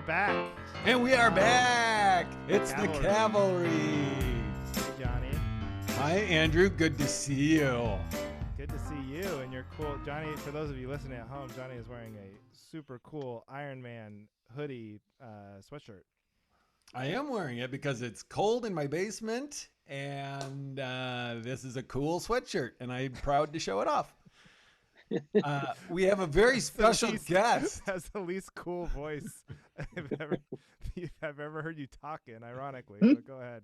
back. And we are back. It's the Cavalry. Hey, Johnny. Hi, Andrew. Good to see you. Good to see you. And you're cool. Johnny, for those of you listening at home, Johnny is wearing a super cool Iron Man hoodie sweatshirt. I am wearing it because it's cold in my basement, and this is a cool sweatshirt, and I'm proud to show it off. We have a very special guest. That's the least cool voice I've ever heard you talking, ironically. But go ahead.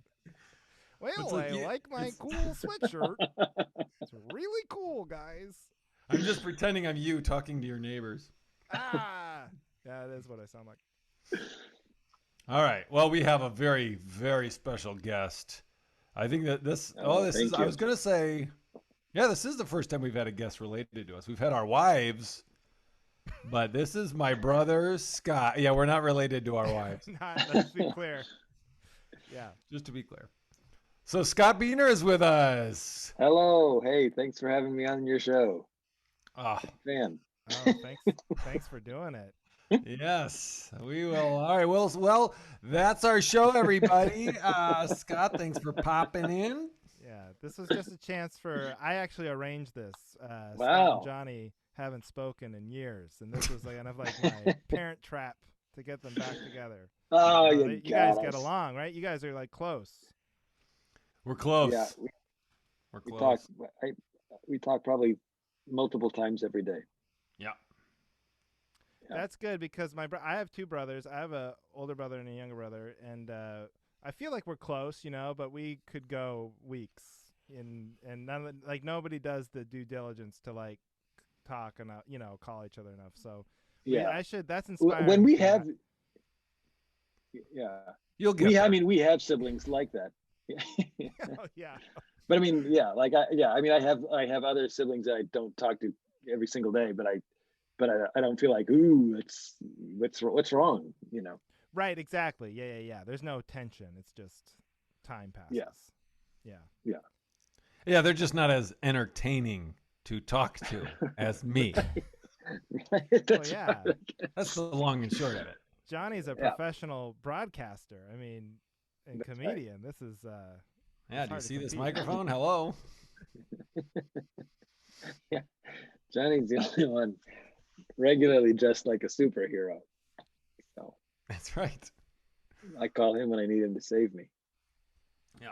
Well, I like my cool sweatshirt. It's really cool, guys. I'm just pretending I'm you talking to your neighbors. Yeah, that is what I sound like. All right. Well, we have a very, very special guest. I think that this. I was going to say, yeah, this is the first time we've had a guest related to us. We've had our wives, but this is my brother Scott. Yeah, we're not related to our wives. Let's be clear. Yeah, just to be clear. So Scott Beehner is with us. Hello. Hey, thanks for having me on your show. Fan. Thanks for doing it. Yes, we will. All right. Well, that's our show, everybody. Scott, thanks for popping in. Yeah, this was just a chance for. I actually arranged this. Wow. Scott and Johnny haven't spoken in years, and this was kind of like my parent trap to get them back together. Oh, you guys get along, right? You guys are like close. We're close. Yeah, we're close. We talk probably multiple times every day. Yeah. That's good because I have two brothers. I have a older brother and a younger brother, and I feel like we're close, but we could go weeks and nobody does the due diligence to like talk and call each other enough. So yeah, that's inspiring. When we have, you'll get. We have siblings like that. Oh, yeah. But I mean, I have other siblings that I don't talk to every single day, but I don't feel like, ooh, what's wrong, Right, exactly. Yeah. There's no tension. It's just time passes. Yeah, they're just not as entertaining to talk to as me. Right. That's the long and short of it. Johnny's a professional broadcaster. I mean, and comedian. Right. This is do you see this microphone? Hello. Yeah, Johnny's the only one regularly dressed like a superhero. So that's right. I call him when I need him to save me. Yeah,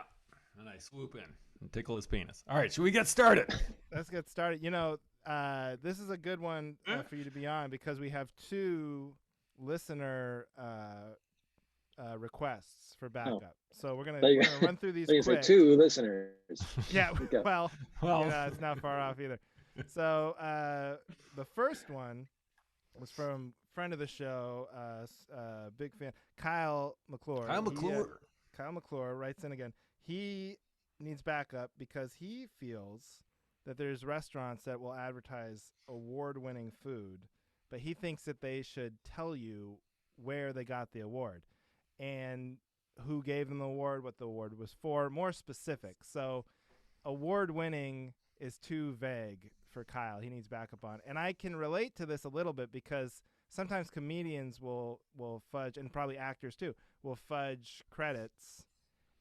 and I swoop in and tickle his penis. All right, should we get started? Let's get started. This is a good one for you to be on because we have two listener requests for backup. So we're gonna run through these quick. Two listeners. Yeah, well, it's not far off either. So the first one was from friend of the show, big fan, Kyle McClure. Kyle McClure writes in again. He needs backup because he feels that there's restaurants that will advertise award-winning food, but he thinks that they should tell you where they got the award and who gave them the award, what the award was for, more specific. So award-winning is too vague for Kyle. He needs backup on. And I can relate to this a little bit because sometimes comedians will fudge, and probably actors too, will fudge credits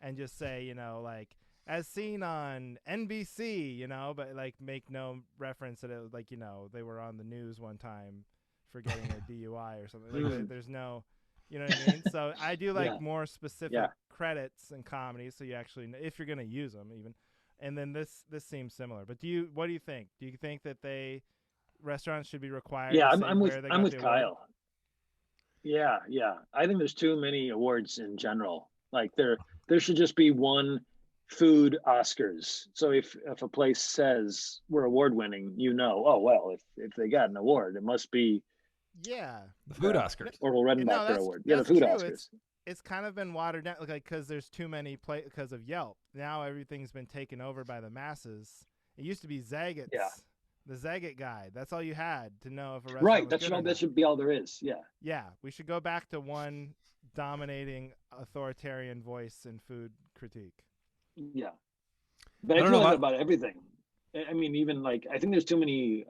and just say, like, as seen on NBC, but like make no reference that it was like, they were on the news one time for getting a DUI or something. Like, there's no, you know what I mean? So I do like more specific credits in comedy, so you actually, if you're going to use them even. And then this seems similar. But what do you think? Do you think that restaurants should be required? Yeah, I'm with Kyle. Yeah. I think there's too many awards in general. Like there should just be one food Oscars. So if a place says we're award winning, oh well, if they got an award, it must be the food Oscars. Orville Redenbacher Award. The food true. Oscars. It's kind of been watered down, like because there's too many because of Yelp. Now everything's been taken over by the masses. It used to be Zagat's, the Zagat guide. That's all you had to know if a restaurant was good. That should be all there is. Yeah. We should go back to one dominating authoritarian voice in food critique. Yeah, but I don't know about everything. I mean, even like I think there's too many.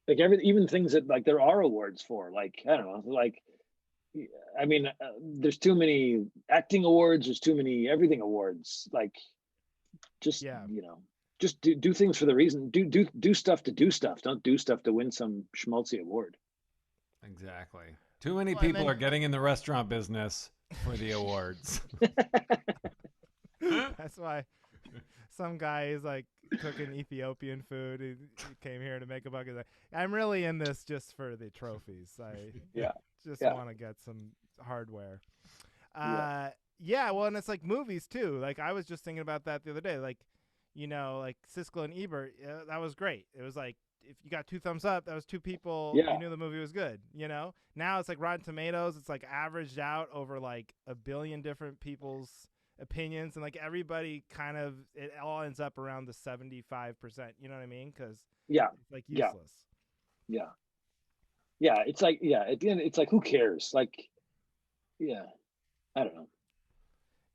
Like even things that like there are awards for. Like I don't know, like I mean, there's too many acting awards. There's too many everything awards. Like, just just do things for the reason. Do stuff to do stuff. Don't do stuff to win some schmaltzy award. Exactly. Too many people are getting in the restaurant business for the awards. That's why some guy is like cooking Ethiopian food. He came here to make a buck. Like, I'm really in this just for the trophies. I just want to get some hardware. Well, and it's like movies too. Like I was just thinking about that the other day. Like, like Siskel and Ebert, that was great. It was like, if you got 2 thumbs up, that was 2 people. You knew the movie was good. Now it's like Rotten Tomatoes. It's like averaged out over like 1 billion different people's opinions, and like everybody kind of, it all ends up around the 75%. You know what I mean? Because it's like useless. It's like at the end, it's like, who cares? Like, I don't know.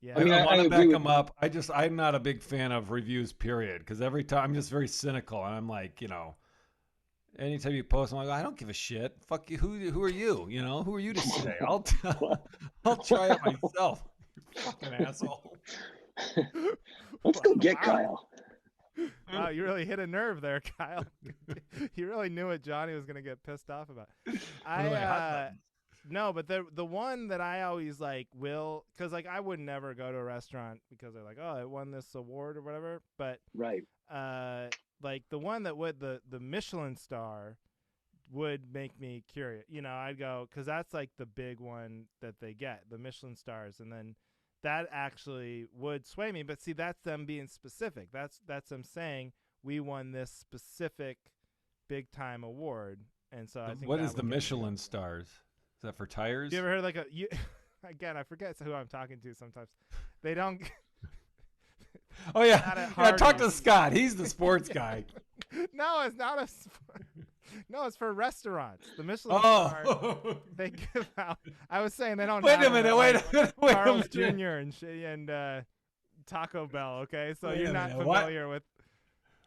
Yeah, I mean, I want to back them up. I'm not a big fan of reviews, period, because every time I'm just very cynical, and I'm like, anytime you post, I'm like, I don't give a shit. Fuck you. Who are you? Who are you to say? I'll try it myself. You fucking asshole. Let's go get Kyle. Wow, you really hit a nerve there, Kyle. You really knew what Johnny was gonna get pissed off about. No, but the one that I always like because like I would never go to a restaurant because they're like, oh, it won this award or whatever. But like the one that would the Michelin star would make me curious. I'd go because that's like the big one that they get, the Michelin stars, and then that actually would sway me. But see, that's them being specific. That's them saying we won this specific big time award, and so I think what is the Michelin stars? Is that for tires? You ever heard again, I forget who I'm talking to sometimes. They don't. Oh yeah, talk to Scott. He's the sports guy. No, it's not a. No, it's for restaurants. The Michelin star they give out. I was saying they don't. Wait a minute. Carl's Jr. and Taco Bell. Okay, so you're not familiar with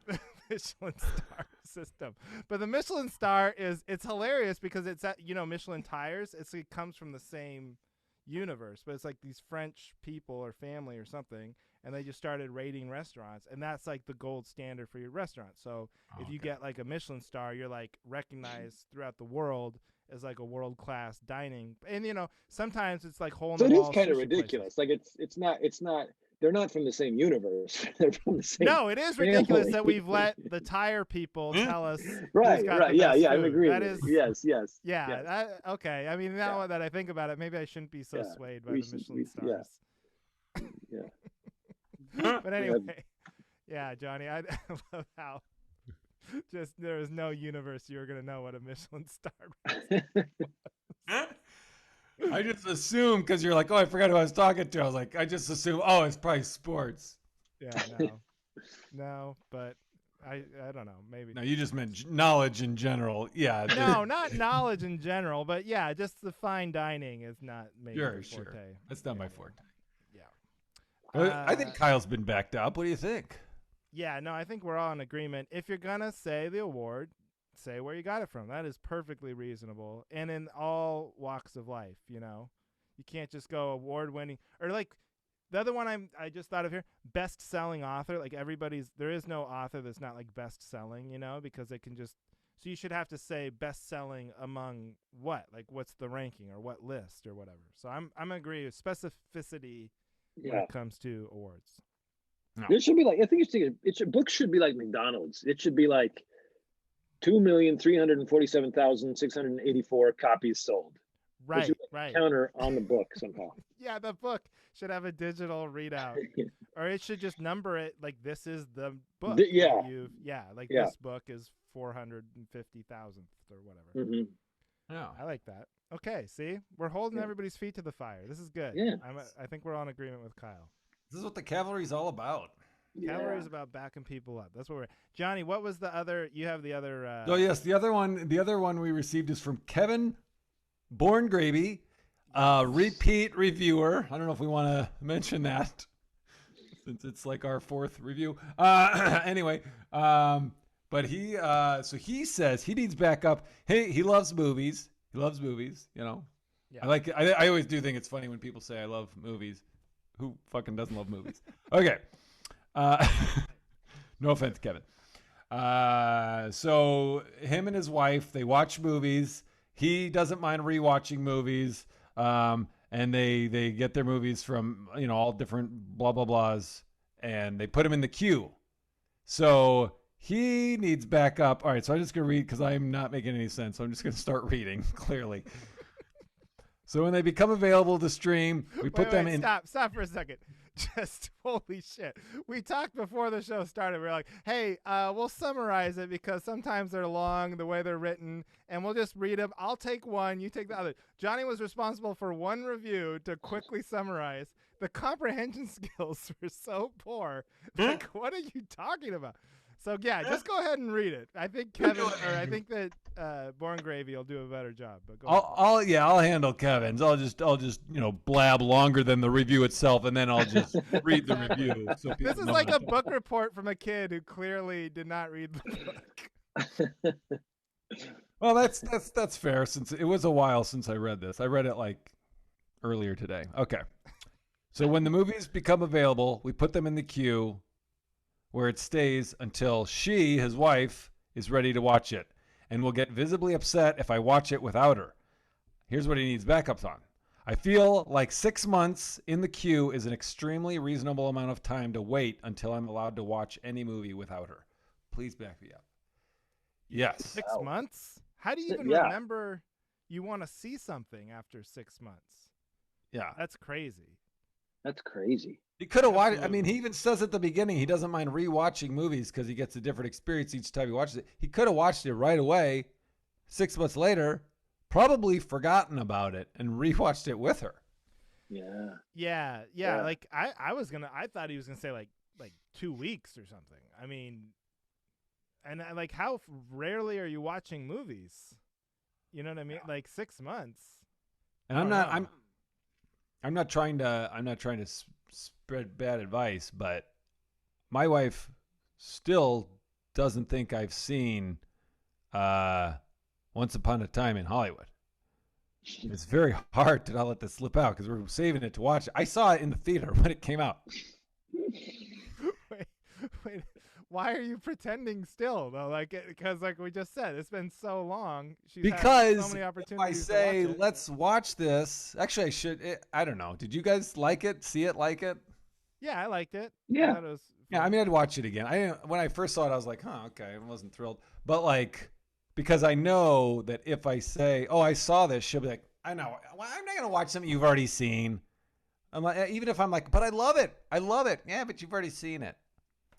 the Michelin star system. But the Michelin star it's hilarious because it's at Michelin tires. It comes from the same universe, but it's like these French people or family or something, and they just started rating restaurants, and that's like the gold standard for your restaurant. So if you get like a Michelin star, you're like recognized throughout the world as like a world-class dining. And sometimes it's like hole in the wall. So it is kind of ridiculous. Places. Like it's not they're not from the same universe. They're from the same. No, it is ridiculous that we've let the tire people tell us. Right. Yeah. I'm agreeing. That is yes. Yeah. Okay. I mean, now that I think about it, maybe I shouldn't be so swayed by the Michelin stars. But anyway, Johnny, I love how just there is no universe you're gonna know what a Michelin star was. I just assume because you're like, oh, I forgot who I was talking to. I was like, I just assume, oh, it's probably sports. Yeah, no, but I don't know, maybe. No, you just meant knowledge in general. Yeah. No, not knowledge in general, but just the fine dining is not maybe sure. forte. That's not my forte. Yeah. I think Kyle's been backed up. What do you think? Yeah, no, I think we're all in agreement. If you're gonna say the award, say where you got it from. That is perfectly reasonable, and in all walks of life. You can't just go award-winning or like the other one I just thought of here, best-selling author. Like there is no author that's not like best-selling, because they can just. So you should have to say best-selling among what? Like what's the ranking or what list or whatever. So I'm agree with specificity when it comes to awards. No. It should be like, I think books should be like McDonald's. It should be like 2,347,684 copies sold. Right. Counter on the book somehow. Yeah, the book should have a digital readout, or it should just number it like this is the book. This book is 450,000th or whatever. Mm-hmm. Yeah, I like that. Okay, see, we're holding everybody's feet to the fire. This is good. Yeah, I think we're all in agreement with Kyle. This is what the Cavalry is all about. Cavalry is about backing people up. That's what we're. Johnny, what was the other? You have the other. Oh yes, the other one we received is from Kevin Borngravy, repeat reviewer. I don't know if we want to mention that since it's like our 4th review. Anyway, but he says he needs backup. Hey, he loves movies. He loves movies. Yeah. I always do think it's funny when people say I love movies. Who fucking doesn't love movies? Okay. No offense, Kevin. So him and his wife, they watch movies. He doesn't mind rewatching movies. And they get their movies from, all different blah, blah, blahs, and they put him in the queue. So he needs backup. All right. So I'm just going to read because I'm not making any sense. So I'm just going to start reading clearly. So when they become available to stream, we put them in. Stop for a second. Just holy shit. We talked before the show started. We were like, hey, we'll summarize it because sometimes they're long the way they're written, and we'll just read them. I'll take one, you take the other. Johnny was responsible for one review to quickly summarize. The comprehension skills were so poor. Like, what are you talking about? So yeah, just go ahead and read it. I think Kevin, or I think that Born Gravy will do a better job. But go I'll handle Kevin's. I'll just blab longer than the review itself, and then I'll just read the review. So this is like a book report from a kid who clearly did not read the book. Well, that's fair since it was a while since I read this. I read it like earlier today. Okay, so when the movies become available, we put them in the queue, where it stays until she, his wife, is ready to watch it, and will get visibly upset if I watch it without her. Here's what he needs backups on. I feel like 6 months in the queue is an extremely reasonable amount of time to wait until I'm allowed to watch any movie without her. Please back me up. Yes. 6 months? How do you even remember you want to see something after 6 months? Yeah. That's crazy. That's crazy. He could have watched. I mean, he even says at the beginning he doesn't mind rewatching movies because he gets a different experience each time he watches it. He could have watched it right away. 6 months later, probably forgotten about it and rewatched it with her. Yeah. Like I thought he was gonna say like 2 weeks or something. I mean, and like how rarely are you watching movies? You know what I mean? Like 6 months. And I'm not trying to spread bad advice, but my wife still doesn't think I've seen Once Upon a Time in Hollywood. It's very hard to not let this slip out because we're saving it to watch it. I saw it in the theater when it came out. Wait. Why are you pretending still though? Like, because like we just said, it's been so long. She's had so many opportunities. If I say let's watch this, actually I should. I don't know. Did you guys like it? See it? Like it? Yeah, I liked it. Yeah. I mean, I'd watch it again. When I first saw it, I was like, okay. I wasn't thrilled, but like because I know that if I say, oh, I saw this, she'll be like, I know. I'm not gonna watch something you've already seen. I'm like, even if I'm like, but I love it. Yeah, but you've already seen it.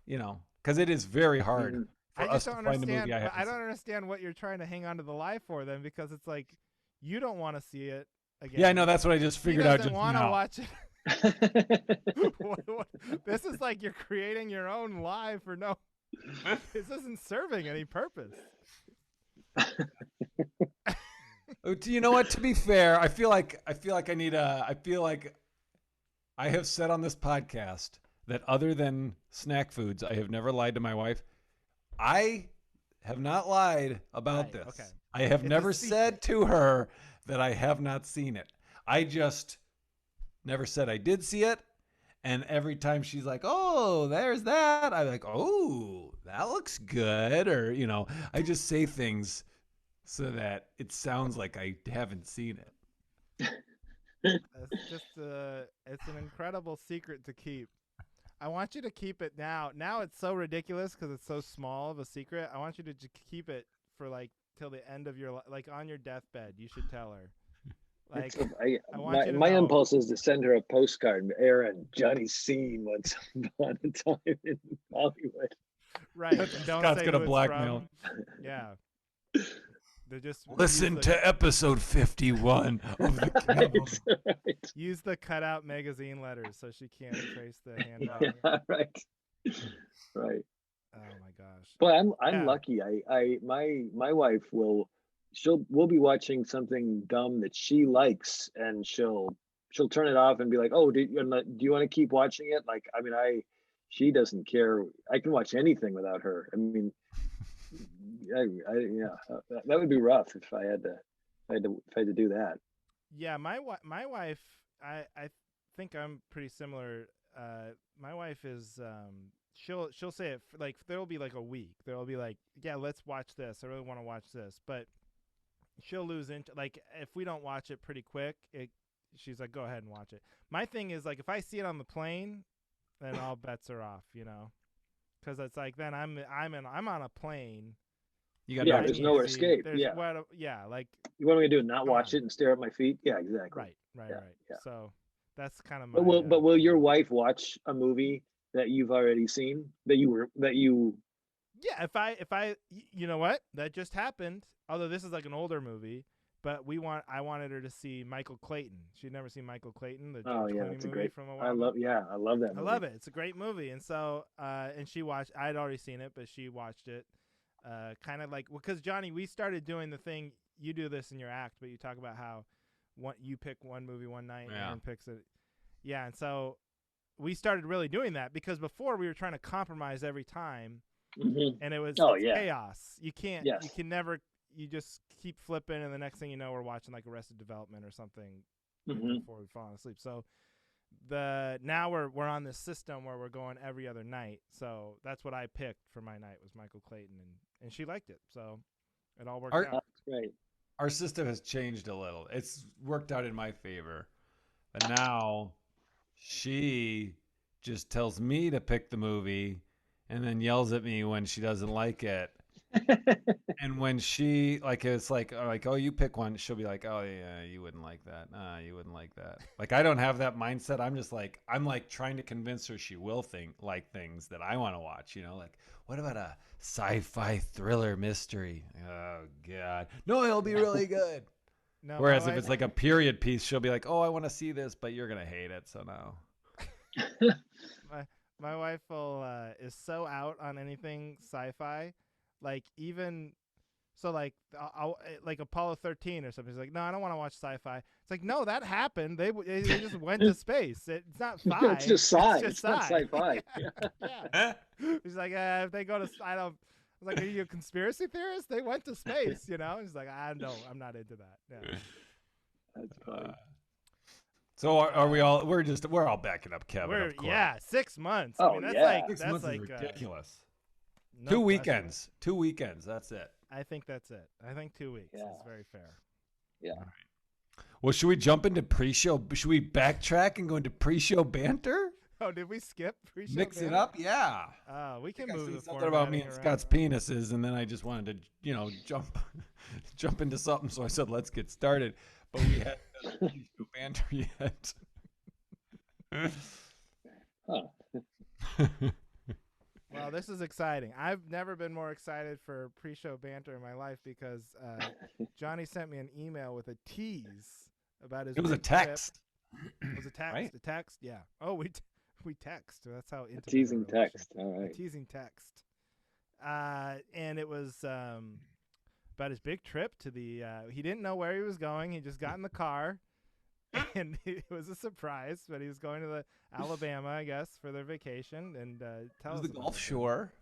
Because it is very hard for us to find a movie I don't understand what you're trying to hang on to the lie for then, because it's like you don't want to see it again. Yeah, I know. That's what I just figured out just now. He doesn't want to watch it. This is like you're creating your own lie for no. This isn't serving any purpose. You know what? To be fair, I feel like I have said on this podcast that other than snack foods, I have never lied to my wife. I have not lied about this. Okay. I have never said to her that I have not seen it. I just never said I did see it. And every time she's like, oh, there's that, I'm like, oh, that looks good. Or, I just say things so that it sounds like I haven't seen it. It's just it's an incredible secret to keep. I want you to keep it now. Now it's so ridiculous because it's so small of a secret. I want you to keep it for like till the end of your life, like on your deathbed. You should tell her. Like, my impulse is to send her a postcard. Aaron, Johnny's seen Once Upon a Time in Hollywood. Right. Scott's gonna blackmail. Yeah. Just listen to episode 51 of the Cavalry. Right. Use the cutout magazine letters so she can't trace the handwriting. Yeah, right. Oh my gosh. But I'm lucky. My wife we'll be watching something dumb that she likes, and she'll turn it off and be like, "Oh, do you want to keep watching it?" Like, I mean, she doesn't care. I can watch anything without her. I mean. That would be rough if I had to do that. Yeah, my wife, I think I'm pretty similar. My wife is she'll say it like there'll be like a week. There'll be like, yeah, let's watch this. I really want to watch this, but she'll lose into like if we don't watch it pretty quick. She's like, go ahead and watch it. My thing is like if I see it on the plane, then all bets are off, because it's like then I'm on a plane. You got there's nowhere escape. Like you want me to do? Not watch it and stare at my feet? Yeah, exactly. Right. Yeah. So that's kind of my. But will your wife watch a movie that you've already seen that you? Yeah, if I you know what that just happened. Although this is like an older movie, but I wanted her to see Michael Clayton. She'd never seen Michael Clayton, the George Clooney movie from a while. I love that movie. I love it. It's a great movie, and so and she watched. I'd already seen it, but she watched it. Kind of like because Johnny, we started doing the thing. You do this in your act, but you talk about how you pick one movie one night, and Aaron picks it. Yeah, and so we started really doing that because before we were trying to compromise every time, and it was chaos. You can't. You can never. You just keep flipping, and the next thing you know, we're watching like Arrested Development or something before we fall asleep. So now we're on this system where we're going every other night. So that's what I picked for my night was Michael Clayton, and she liked it. So it all worked out. That's great. Our system has changed a little. It's worked out in my favor, but now she just tells me to pick the movie, and then yells at me when she doesn't like it. And when she it's like oh you pick one, she'll be like, oh yeah, you wouldn't like that. You wouldn't like that. Like I don't have that mindset. I'm just like I'm trying to convince her she will like things that I want to watch. Like what about a sci-fi thriller mystery? Oh god, no, it'll be really good. No, whereas if it's like a period piece, she'll be like, oh, I want to see this, but you're gonna hate it, so no. My wife is so out on anything sci-fi. Like even so, like like Apollo 13 or something. He's like, no, I don't want to watch sci-fi. It's like, no, that happened. They just went to space. It's not fi. It's just sci. It's not sci-fi. Yeah. He's like, if they go to, I was like, are you a conspiracy theorist? They went to space, He's like, I'm not into that. Yeah. That's funny. So are we all? We're all backing up Kevin. Of course. Yeah, 6 months. Oh, I mean, that's yeah. like 6 that's months like is ridiculous. No 2 weekends. 2 weekends. That's it. I think that's it. I think 2 weeks is very fair. Yeah. All right. Well, should we jump into pre-show? Should we backtrack and go into pre-show banter? Oh, did we skip pre-show Mix banter? it up? Yeah. We can move the something about me and Scott's penises, and then I just wanted to, jump into something. So I said, let's get started. But we hadn't done pre-show banter yet. Well, this is exciting. I've never been more excited for pre-show banter in my life because Johnny sent me an email with a tease about his. It was a text. It was a text. Right? A text. Yeah. Oh, we text. That's how intimate. A teasing text. All right. A teasing text. And it was about his big trip to the. He didn't know where he was going. He just got in the car. And it was a surprise, but he was going to the Alabama, I guess, for their vacation. And tell us the Gulf Shore.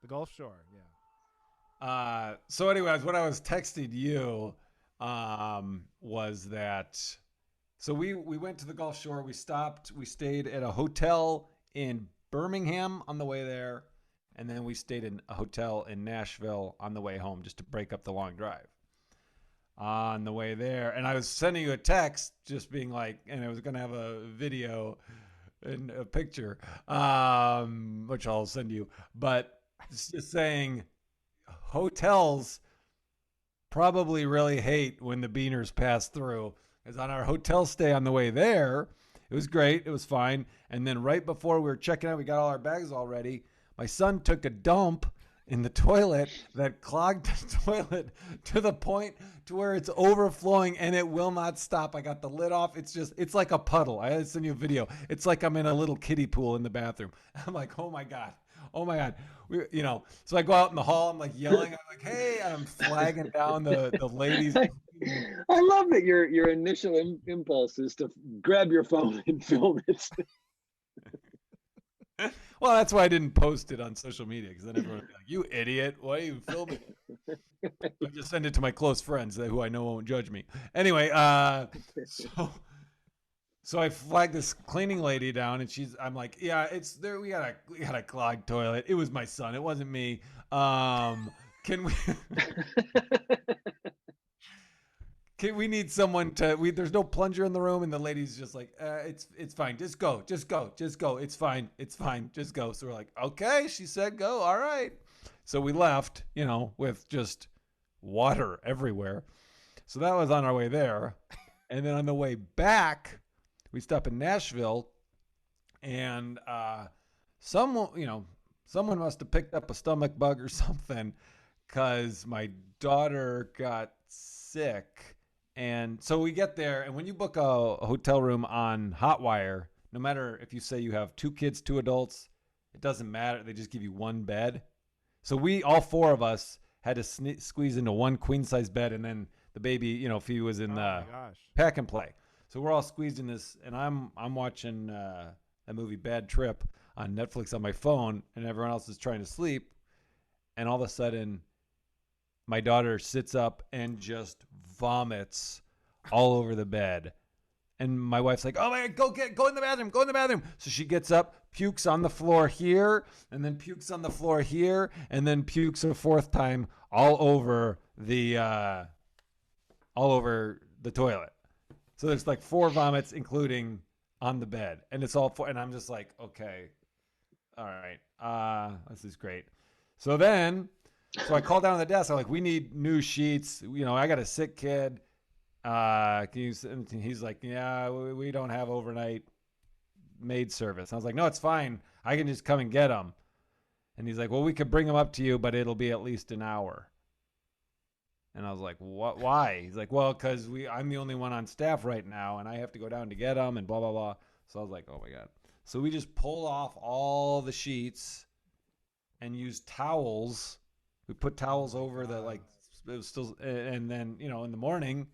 The Gulf Shore, yeah. So, anyways, what I was texting you was that. So we went to the Gulf Shore. We stopped. We stayed at a hotel in Birmingham on the way there, and then we stayed in a hotel in Nashville on the way home, just to break up the long drive. On the way there, and I was sending you a text just being like, and I was going to have a video and a picture, which I'll send you, but it's just saying hotels probably really hate when the Behners pass through, because on our hotel stay on the way there, it was great, it was fine, and then right before we were checking out, we got all our bags all ready, my son took a dump in the toilet that clogged the toilet to the point to where it's overflowing and it will not stop. I got the lid off. It's like a puddle. I had to send you a video. It's like I'm in a little kiddie pool in the bathroom. I'm like, oh my God. So I go out in the hall. I'm like yelling. I'm like, hey, I'm flagging down the ladies. I love that your initial impulse is to grab your phone and film it. Well, that's why I didn't post it on social media, because then everyone would be like, you idiot, why are you filming it? just send it to my close friends who I know won't judge me. Anyway, so I flagged this cleaning lady down, and I'm like, yeah, it's there. We got a clogged toilet. It was my son. It wasn't me. Can we? We need someone to. There's no plunger in the room, and the lady's just like, it's fine. Just go. It's fine. Just go. So we're like, okay. She said go. All right. So we left, with just water everywhere. So that was on our way there, and then on the way back, we stopped in Nashville, and someone must have picked up a stomach bug or something, because my daughter got sick. And so we get there, and when you book a hotel room on Hotwire, no matter if you say you have 2 kids, 2 adults, it doesn't matter. They just give you 1 bed. So all 4 of us had to squeeze into 1 queen-size bed, and then the baby, if he was in the pack and play. So we're all squeezed in this, and I'm watching that movie Bad Trip on Netflix on my phone, and everyone else is trying to sleep, and all of a sudden, my daughter sits up and just vomits all over the bed. And my wife's like, oh my God, go in the bathroom. So she gets up, pukes on the floor here, and then pukes on the floor here, and then pukes a 4th time all over the toilet. So there's like 4 vomits, including on the bed. And it's all 4. And I'm just like, okay, all right. This is great. So I called down on the desk. I'm like, we need new sheets. I got a sick kid. And he's like, yeah, we don't have overnight maid service. I was like, no, it's fine. I can just come and get them. And he's like, well, we could bring them up to you, but it'll be at least an hour. And I was like, what? Why? He's like, well, because I'm the only one on staff right now, and I have to go down to get them and blah, blah, blah. So I was like, oh my God. So we just pulled off all the sheets and used towels. We put towels over it was still, and then, in the morning,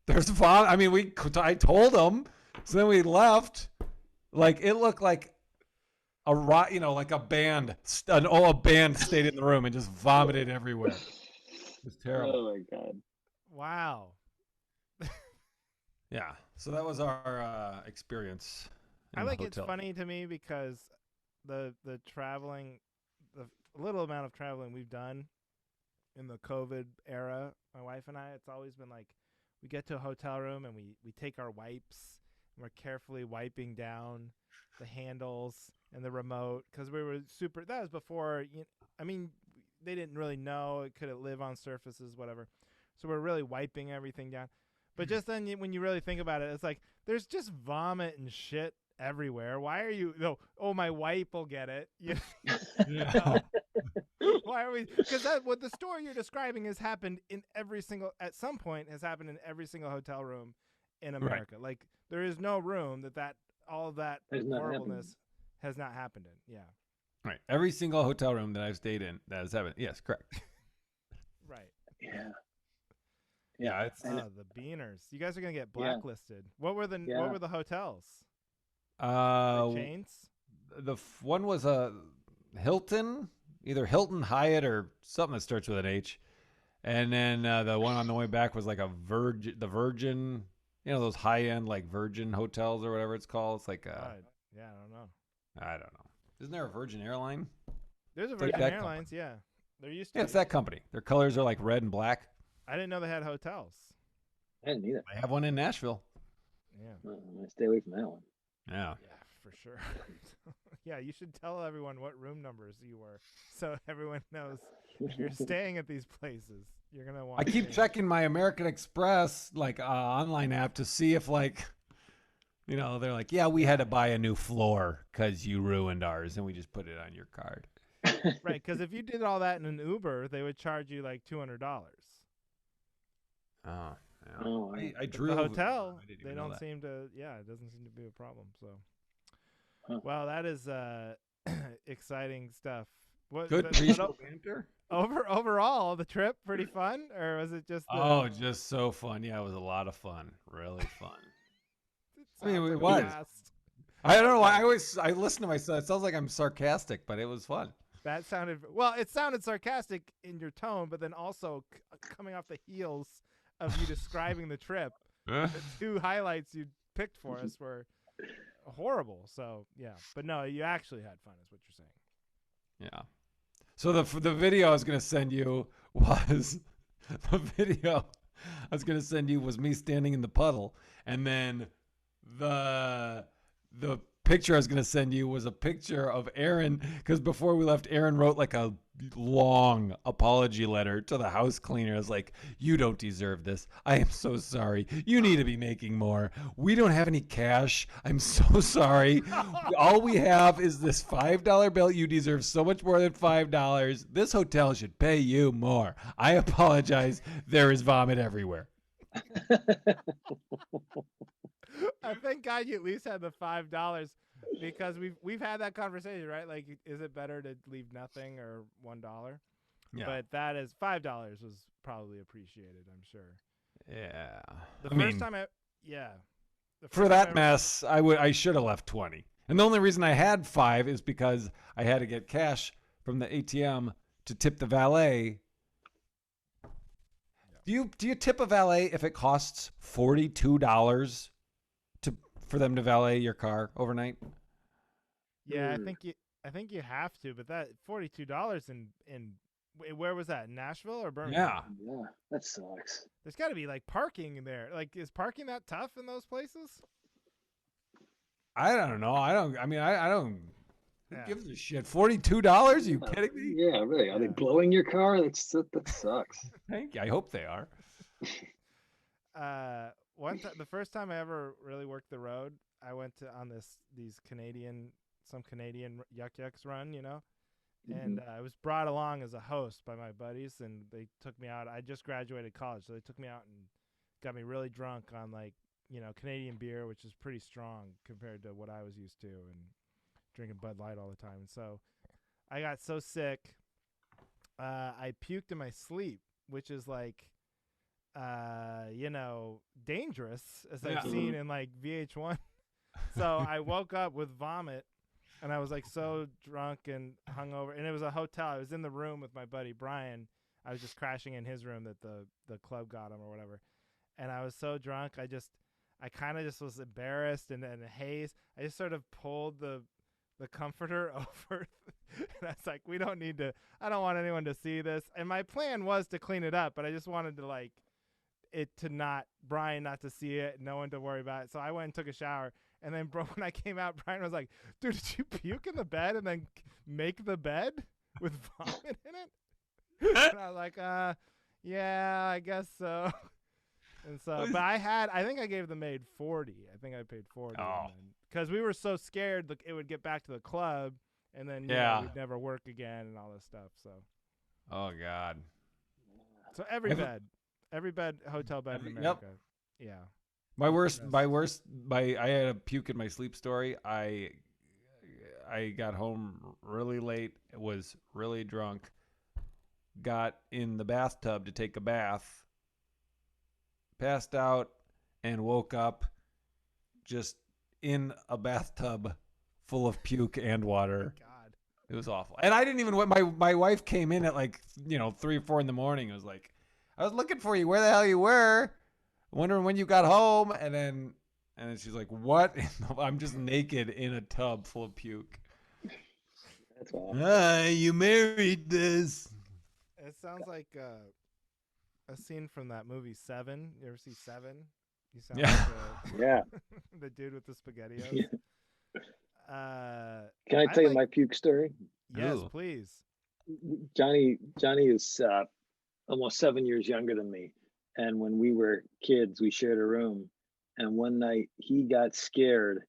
there's vomit. I mean, I told them. So then we left. It looked like like a band. A band stayed in the room and just vomited everywhere. It was terrible. Oh my God. Wow. Yeah. So that was our experience. It's funny to me because the traveling, the little amount of traveling we've done in the COVID era, my wife and I, it's always been like, we get to a hotel room and we take our wipes and we're carefully wiping down the handles and the remote, because we were that was before, they didn't really know it could live on surfaces, whatever. So we're really wiping everything down. But just then when you really think about it, it's like, there's just vomit and shit everywhere. Why are you, my wipe will get it. Why are we, because what the story you're describing has happened at some point has happened in every single hotel room in America. Right. Like, there is no room that all of that horribleness has not happened in. Yeah. Right. Every single hotel room that I've stayed in that has happened. Yes, correct. Right. Yeah. Yeah. It's the Behners. You guys are gonna get blacklisted. Yeah. What were the hotels? Chains. The one was a Hilton, either Hilton, Hyatt, or something that starts with an H. And then the one on the way back was like the Virgin, those high end like Virgin hotels or whatever it's called. It's like I don't know. I don't know. Isn't there a Virgin Airline? There's a Virgin Airlines, yeah. There used to be. It's that company. Their colors are like red and black. I didn't know they had hotels. I didn't either. I have one in Nashville. Yeah. I stay away from that one. Yeah. Yeah, for sure. Yeah, you should tell everyone what room numbers you were, so everyone knows if you're staying at these places. You're gonna want. I keep checking my American Express online app to see if they're like, yeah, we had to buy a new floor because you ruined ours, and we just put it on your card. Right, because if you did all that in an Uber, they would charge you like $200. Oh. Yeah. Oh, I drew the hotel. They don't that. Seem to. Yeah, it doesn't seem to be a problem. So, Well, that is exciting stuff. Good regional banter. Overall, the trip pretty fun, or was it just? Just so fun. Yeah, it was a lot of fun. Really fun. It was. I don't know why I listen to myself. It sounds like I'm sarcastic, but it was fun. That sounded well. It sounded sarcastic in your tone, but then also coming off the heels of you describing the trip. The two highlights you picked for us were horrible. So yeah, but no, you actually had fun, is what you're saying. Yeah. So the video I was gonna send you was was me standing in the puddle, and then the picture I was gonna send you was a picture of Aaron, because before we left, Aaron wrote like a long apology letter to the house cleaner. I was like, "You don't deserve this. I am so sorry. You need to be making more. We don't have any cash. I'm so sorry. All we have is this $5 bill. You deserve so much more than $5. This hotel should pay you more. I apologize. There is vomit everywhere." I thank God you at least had the $5, because we've had that conversation, right? Like, is it better to leave nothing or $1? Yeah. But that is $5 was probably appreciated, I'm sure. Yeah. The first time for that mess, I should have left 20. And the only reason I had 5 is because I had to get cash from the ATM to tip the valet. Do you tip a valet if it costs $42 for them to valet your car overnight? Yeah, I think you have to, but that $42 in where was that? Nashville or Birmingham? Yeah, that sucks. There's got to be like parking in there. Like, is parking that tough in those places? I don't know. I don't. Who gives a shit? $42? Are you kidding me? Yeah, really. Are they blowing your car? That sucks. Thank you. I hope they are. The first time I ever really worked the road, I went on some Canadian Yuck Yucks run, and I was brought along as a host by my buddies, and they took me out. I just graduated college, so they took me out and got me really drunk on Canadian beer, which is pretty strong compared to what I was used to, and drinking Bud Light all the time. And so I got so sick, I puked in my sleep, which is like, dangerous, as I've seen in like VH1. So I woke up with vomit, and I was like so drunk and hungover, and it was a hotel. I was in the room with my buddy Brian. I was just crashing in his room that the club got him or whatever. And I was so drunk, I kind of just was embarrassed and haze. I just sort of pulled the comforter over, and I was like, I don't want anyone to see this. And my plan was to clean it up, but I just wanted to Brian not to see it, no one to worry about it. So I went and took a shower, and then when I came out, Brian was like, "Dude, did you puke in the bed and then make the bed with vomit in it?" And I was like, yeah, I guess so. And so, but I think I gave the maid 40. I think I paid 40. Because we were so scared it would get back to the club, and then we'd never work again and all this stuff. So. Oh God. So every hotel bed in America. Yep. Yeah. I had a puke in my sleep story. I got home really late, was really drunk, got in the bathtub to take a bath, passed out, and woke up just in a bathtub full of puke and water. Oh, God. It was awful. And I didn't even, my wife came in at 3 or 4 in the morning. It was like, "I was looking for you. Where the hell you were? Wondering when you got home." And then she's like, "What?" I'm just naked in a tub full of puke. That's awesome. You married this. It sounds like a scene from that movie Seven. You ever see Seven? You sound like the dude with the SpaghettiOs. Yeah. Can I tell you my puke story? Yes, please. Johnny is almost 7 years younger than me. And when we were kids, we shared a room. And one night he got scared.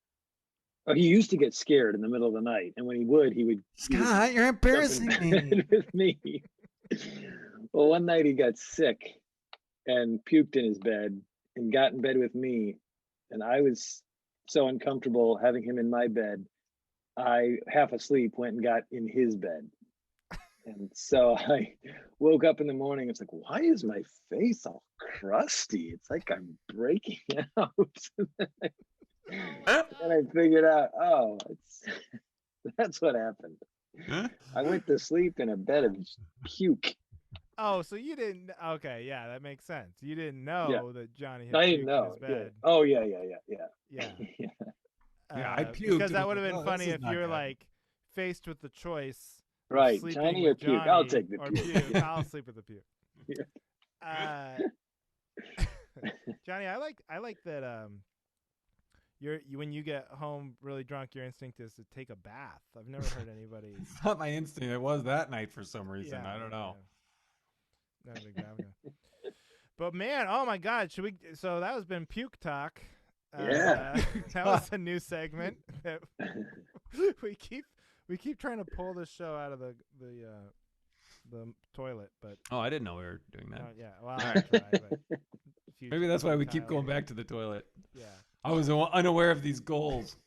Oh, he used to get scared in the middle of the night. And when he would Scott, you're embarrassing me. With me. Well, one night he got sick and puked in his bed and got in bed with me. And I was so uncomfortable having him in my bed. I, half asleep, went and got in his bed. And so I woke up in the morning. It's like, why is my face all crusty? It's like I'm breaking out. And I figured out, that's what happened. I went to sleep in a bed of puke. Oh, so you didn't? Okay, yeah, that makes sense. You didn't Yeah, know that Johnny had I didn't puked in know. his Yeah. bed. Oh yeah. Yeah. Yeah, I puked. Because And that was would have like, been oh, this funny is if not you're good. like faced with the choice of Right, sleeping Johnny or with puke? I'll Johnny take the or puke. puke. Yeah. I'll sleep with the puke. Uh, Johnny, I like that. When you get home really drunk, your instinct is to take a bath. I've never heard anybody. It's not my instinct. It was that night for some reason. Yeah, I don't know. Yeah. Not a big bath guy. But man, oh my God, should we? So that has been puke talk. Yeah. That was a new segment that we keep trying to pull this show out of the toilet, but Oh, I didn't know we were doing that. yeah, well, I tried, but Maybe that's why we keep going back to the toilet. Yeah, I was unaware of these goals.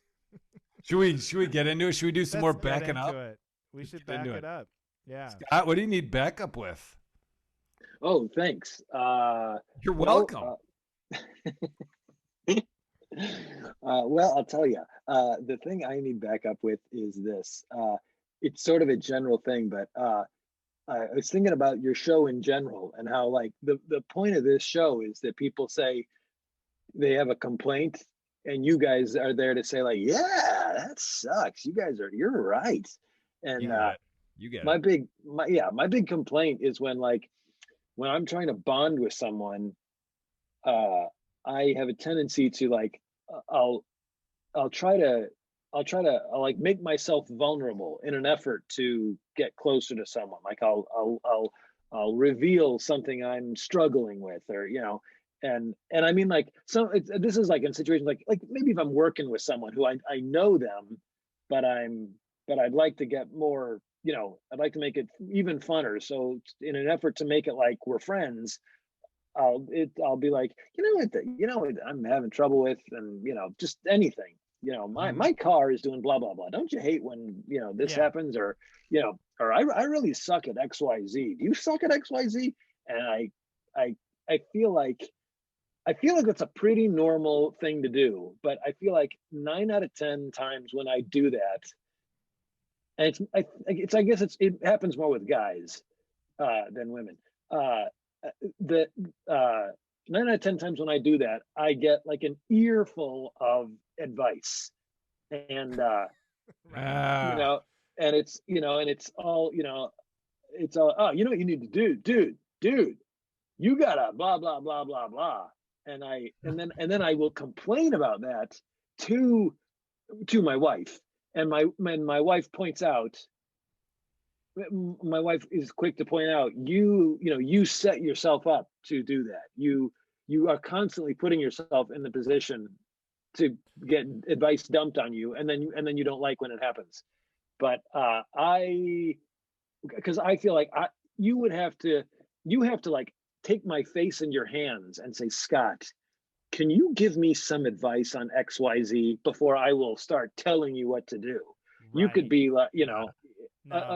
Should we get into it? Should we do some more backing up? We should back it up. Yeah. Scott, what do you need backup with? Oh, thanks. You're welcome. Well, I'll tell you. The thing I need backup with is this. It's sort of a general thing, but I was thinking about your show in general and how, like, the point of this show is that people say they have a complaint, and you guys are there to say, like, yeah, that sucks. You're right. And you get my big complaint is when I'm trying to bond with someone, I have a tendency to I'll try to like make myself vulnerable in an effort to get closer to someone. Like I'll reveal something I'm struggling with, or and I mean, like, this is like in situations like maybe if I'm working with someone who I know them, but I'd like to get more, I'd like to make it even funner. So in an effort to make it like we're friends, I'll be like, what I'm having trouble with, and just anything. My car is doing blah blah blah. Don't you hate when this happens, or or I really suck at XYZ. Do you suck at XYZ? And I feel like that's a pretty normal thing to do, but I feel like 9 out of 10 times when I do that, and I guess it happens more with guys than women. That 9 out of 10 times when I do that, I get like an earful of advice, and and it's all oh, you know what you need to do, dude, you gotta blah blah blah blah blah, and then I will complain about that to my wife, and my wife points out. My wife is quick to point out, you set yourself up to do that. You are constantly putting yourself in the position to get advice dumped on you, and then you don't like when it happens. But because I feel like you have to like take my face in your hands and say, Scott, can you give me some advice on XYZ before I will start telling you what to do? Right. You could be like,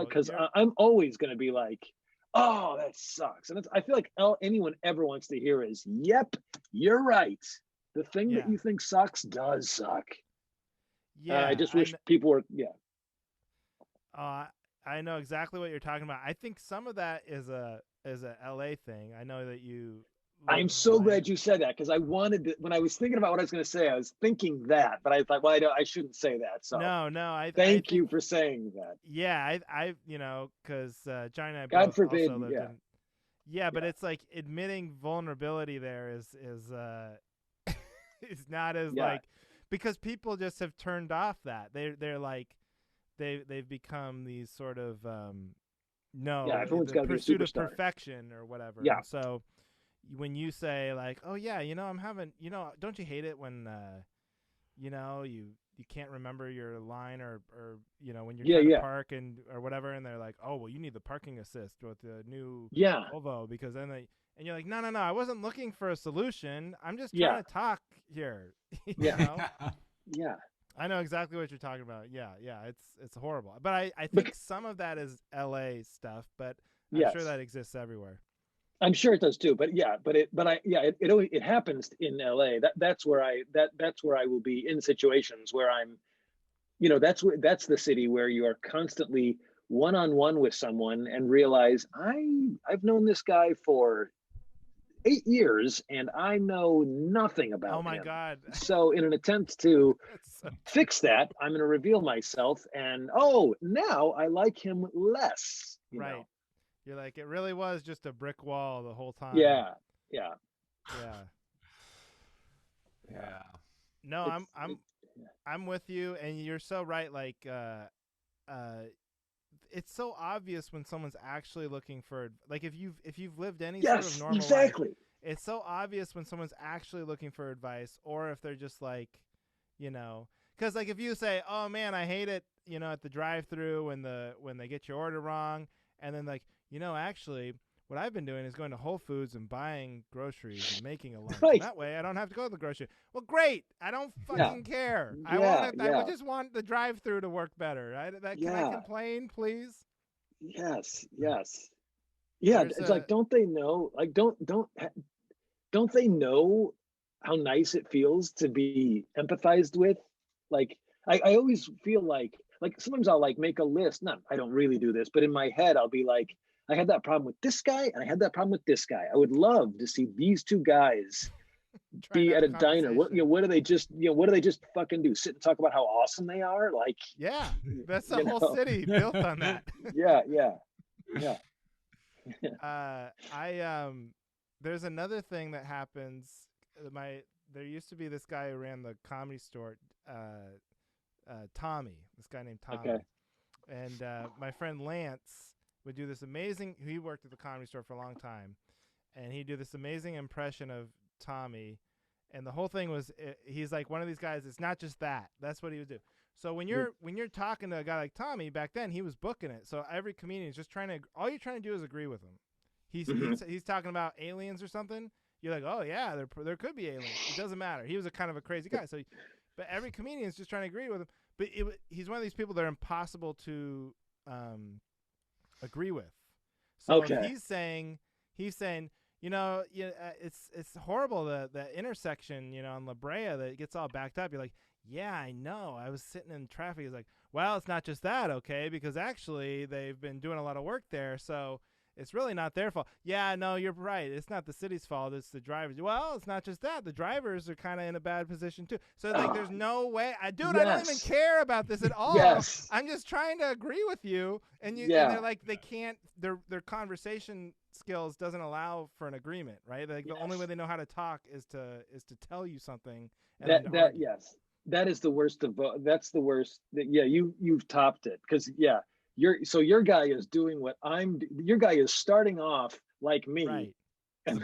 because I'm always going to be like, oh, that sucks. And I feel like all anyone ever wants to hear is, yep, you're right. The thing that you think sucks does suck. Yeah. I just wish people were, I know exactly what you're talking about. I think some of that is a LA thing. I know that you. I'm so glad you said that, because I wanted to, when I was thinking about what I was going to say, I was thinking that, but I thought, well, I shouldn't say that. So no, thank you for saying that. Yeah, I because Johnny and I God both forbid, also lived in. Yeah, but it's like admitting vulnerability there is is not as like, because people just have turned off that they're like they've become these sort of everyone's got to be a pursuit superstar. of perfection or whatever. Yeah. And so when you say like, oh yeah, I'm having, don't you hate it when you can't remember your line, or when you're trying to park or whatever, and they're like, oh well, you need the parking assist with the new Volvo, because then and you're like, no, I wasn't looking for a solution, I'm just trying to talk here. Yeah. I know exactly what you're talking about. Yeah, it's horrible. But I think some of that is LA stuff, but I'm sure that exists everywhere. I'm sure it does too. But it happens in LA. That's where I will be in situations where I'm, that's the city where you are constantly one-on-one with someone and realize I've known this guy for 8 years and I know nothing about him. Oh my God. So in an attempt to fix that, I'm going to reveal myself and, now I like him less. You know? You're like, it really was just a brick wall the whole time. Yeah. No, I'm with you, and you're so right. Like, it's so obvious when someone's actually looking for, like, if you've lived any sort of normal life, it's so obvious when someone's actually looking for advice, or if they're just like, because like if you say, oh man, I hate it, at the drive-through when they get your order wrong, and then like, actually, what I've been doing is going to Whole Foods and buying groceries and making a lunch. And that way I don't have to go to the grocery. Well, great. I don't fucking care. I just want the drive-through to work better. Can I complain, please? Yes. Yeah, it's like, don't they know? Like, don't they know how nice it feels to be empathized with? Like, I always feel like sometimes I'll like make a list. I don't really do this, but in my head I'll be like, I had that problem with this guy and I had that problem with this guy. I would love to see these two guys be at a diner. What do they just fucking do? Sit and talk about how awesome they are? Like, yeah, that's the whole city built on that. Yeah. There's another thing that happens. There used to be this guy who ran the comedy store, Tommy. This guy named Tommy. Okay. And my friend Lance would do this amazing. He worked at the comedy store for a long time, and he'd do this amazing impression of Tommy. And the whole thing was, he's like one of these guys. It's not just that. That's what he would do. So when you're talking to a guy like Tommy, back then he was booking it. So every comedian is just all you're trying to do is agree with him. He's talking about aliens or something. You're like, oh yeah, there could be aliens. It doesn't matter. He was a kind of a crazy guy. So, but every comedian is just trying to agree with him. But he's one of these people that are impossible to agree with. So he's saying, it's horrible the intersection, on La Brea that gets all backed up. You're like, yeah, I know. I was sitting in traffic. It's like, well, it's not just that, okay? Because actually they've been doing a lot of work there, so it's really not their fault. Yeah, no, you're right. It's not the city's fault. It's the drivers. Well, it's not just that. The drivers are kind of in a bad position too. So like, there's no way. I don't even care about this at all. Yes. I'm just trying to agree with you. And and they're like, they can't. Their conversation skills doesn't allow for an agreement, right? Like the only way they know how to talk is to tell you something. And that is the worst of both. That's the worst. You've topped it because your guy is doing your guy is starting off like me, right? And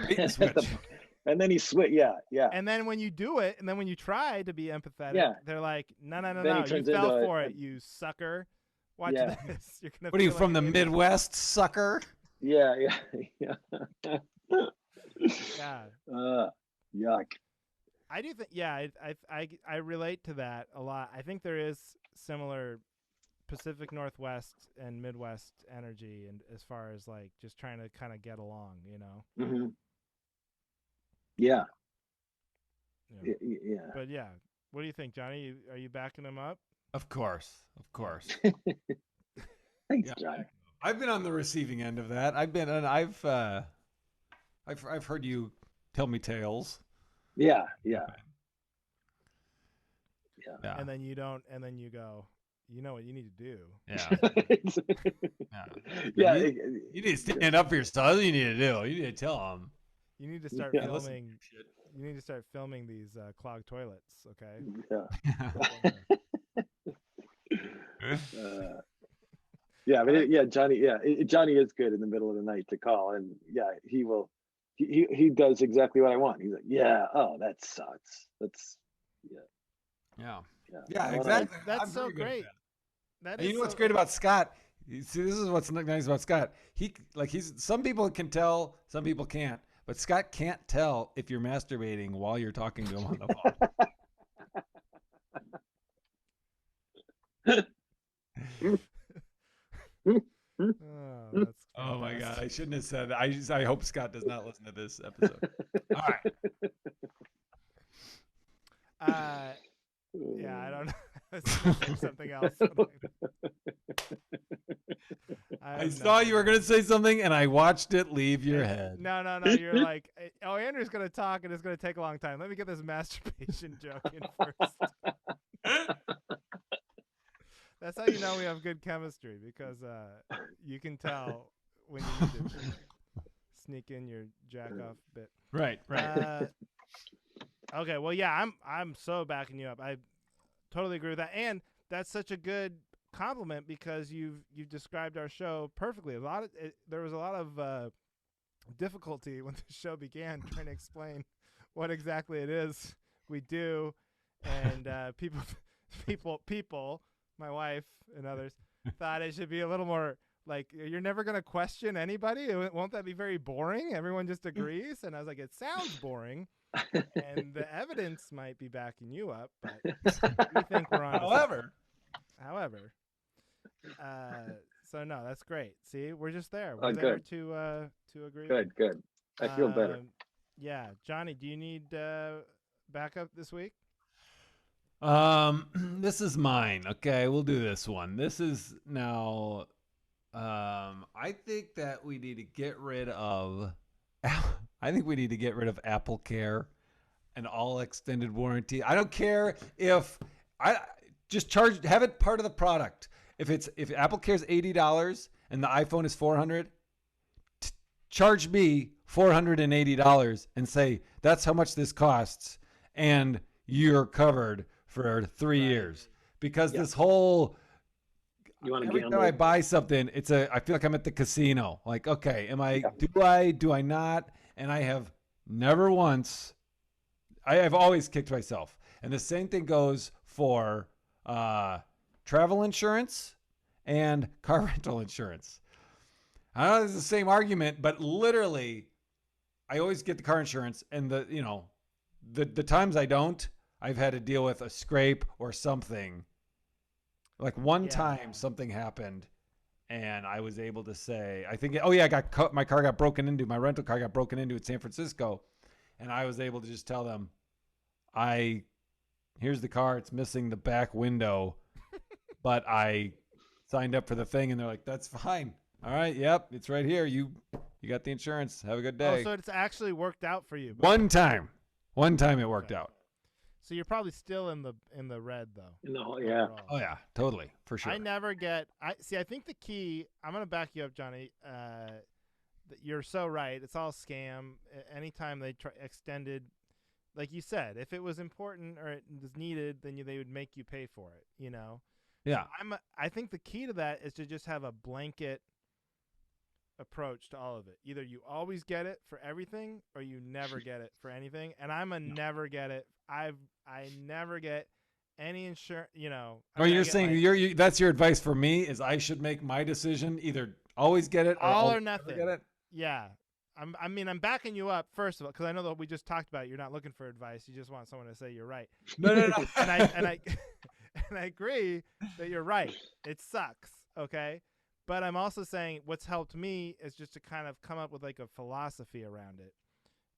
then he switch, yeah. And then when you do it, and then when you try to be empathetic, they're like, no, you fell for it, you sucker. Watch this. You're gonna. What are you from the Midwest, sucker? Yeah. Yeah. Yuck. I do think, I relate to that a lot. I think there is similar Pacific Northwest and Midwest energy, and as far as like just trying to kind of get along, Mm-hmm. Yeah. But yeah, what do you think, Johnny? Are you backing him up? Of course. Thanks, John. I've been on the receiving end of that. I've heard you tell me tales. Yeah. And then you don't, and then you go, you know what you need to do. Yeah. You need to stand up for yourself. That's what you need to do. You need to tell them. You need to start filming. You need to start filming these clogged toilets. Okay. Yeah. Johnny is good in the middle of the night to call, and he will. He does exactly what I want. He's like, that sucks. Yeah, exactly. That's so great. You know what's great about Scott? See, this is what's nice about Scott. He's some people can tell, some people can't. But Scott can't tell if you're masturbating while you're talking to him on the phone. Oh my God! I shouldn't have said that. I hope Scott does not listen to this episode. All right. I don't something else. I saw you were going to say something, and I watched it leave your head. No. You're like, oh, Andrew's going to talk, and it's going to take a long time. Let me get this masturbation joke in first. That's how you know we have good chemistry, because you can tell when you need to sneak in your jack off bit. Right. Okay, well, yeah, I'm so backing you up. I totally agree with that, and that's such a good compliment, because you've described our show perfectly. There was a lot of difficulty when the show began trying to explain what exactly it is we do, and people, my wife and others, thought it should be a little more like, you're never going to question anybody. Won't that be very boring? Everyone just agrees. And I was like, it sounds boring, and the evidence might be backing you up, but we think we're on. However, so no, that's great. See, we're just there. We're there to agree. Good. I feel better. Yeah, Johnny, do you need backup this week? This is mine. Okay, we'll do this one. This is now. I think that we need to get rid of. I think we need to get rid of Apple Care and all extended warranty. I don't care if I just have it part of the product. If Apple Care is $80 and the iPhone is $400, charge me $480 and say that's how much this costs, and you're covered for 3 years. Because this whole every time I buy something, I feel like I'm at the casino. Like, okay, do I not? And I have never once. I have always kicked myself. And the same thing goes for travel insurance and car rental insurance. I know it's the same argument, but literally, I always get the car insurance, and the times I don't, I've had to deal with a scrape or something. Like one time something happened, and I was able to say, I think, my car got broken into, my rental car got broken into in San Francisco, and I was able to just tell them, here's the car, it's missing the back window, but I signed up for the thing, and they're like, that's fine. All right, yep, it's right here. You got the insurance. Have a good day. Oh, so it's actually worked out for you. One time it worked out. So you're probably still in the red, though. No, yeah. Oh yeah, totally, for sure. I never get. I think the key. I'm gonna back you up, Johnny. You're so right. It's all scam. Anytime they try extended, like you said, if it was important or it was needed, then they would make you pay for it. You know. Yeah. So I think the key to that is to just have a blanket approach to all of it. Either you always get it for everything, or you never get it for anything. And I'm a never get it. I never get any insurance. You're saying that's your advice for me, is I should make my decision, either always get it or all or nothing. Get it? Yeah. I'm backing you up, first of all, because I know that we just talked about it. You're not looking for advice. You just want someone to say you're right. No. and I agree that you're right. It sucks. Okay. But I'm also saying what's helped me is just to kind of come up with like a philosophy around it.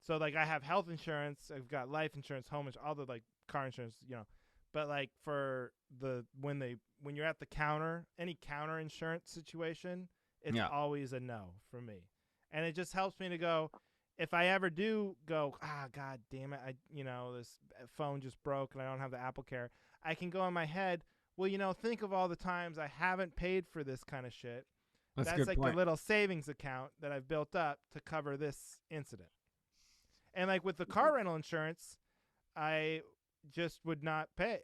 So like I have health insurance, I've got life insurance, home insurance, all the like car insurance, But like for when you're at the counter, any counter insurance situation, it's always a no for me. And it just helps me to go, if I ever do go, God damn it, this phone just broke and I don't have the Apple Care, I can go in my head, well, think of all the times I haven't paid for this kind of shit. That's like a little savings account that I've built up to cover this incident. And like with the car rental insurance, I just would not pay.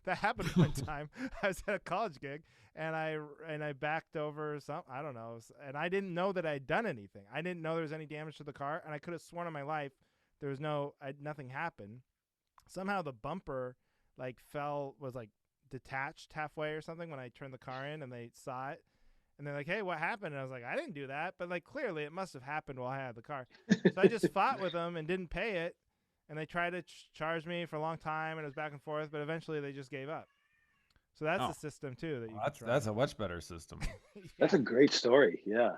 That happened one time. I was at a college gig and I backed over I don't know, and I didn't know that I'd done anything. I didn't know there was any damage to the car, and I could have sworn on my life there was nothing happened. Somehow the bumper was detached halfway or something when I turned the car in, and they saw it, and they're like, hey, what happened? And I was like, I didn't do that, but clearly it must have happened while I had the car. So I just fought with them and didn't pay it, and they tried to charge me for a long time, and it was back and forth, but eventually they just gave up. So that's a system too that you can try. That's a much better system. That's a great story. Yeah.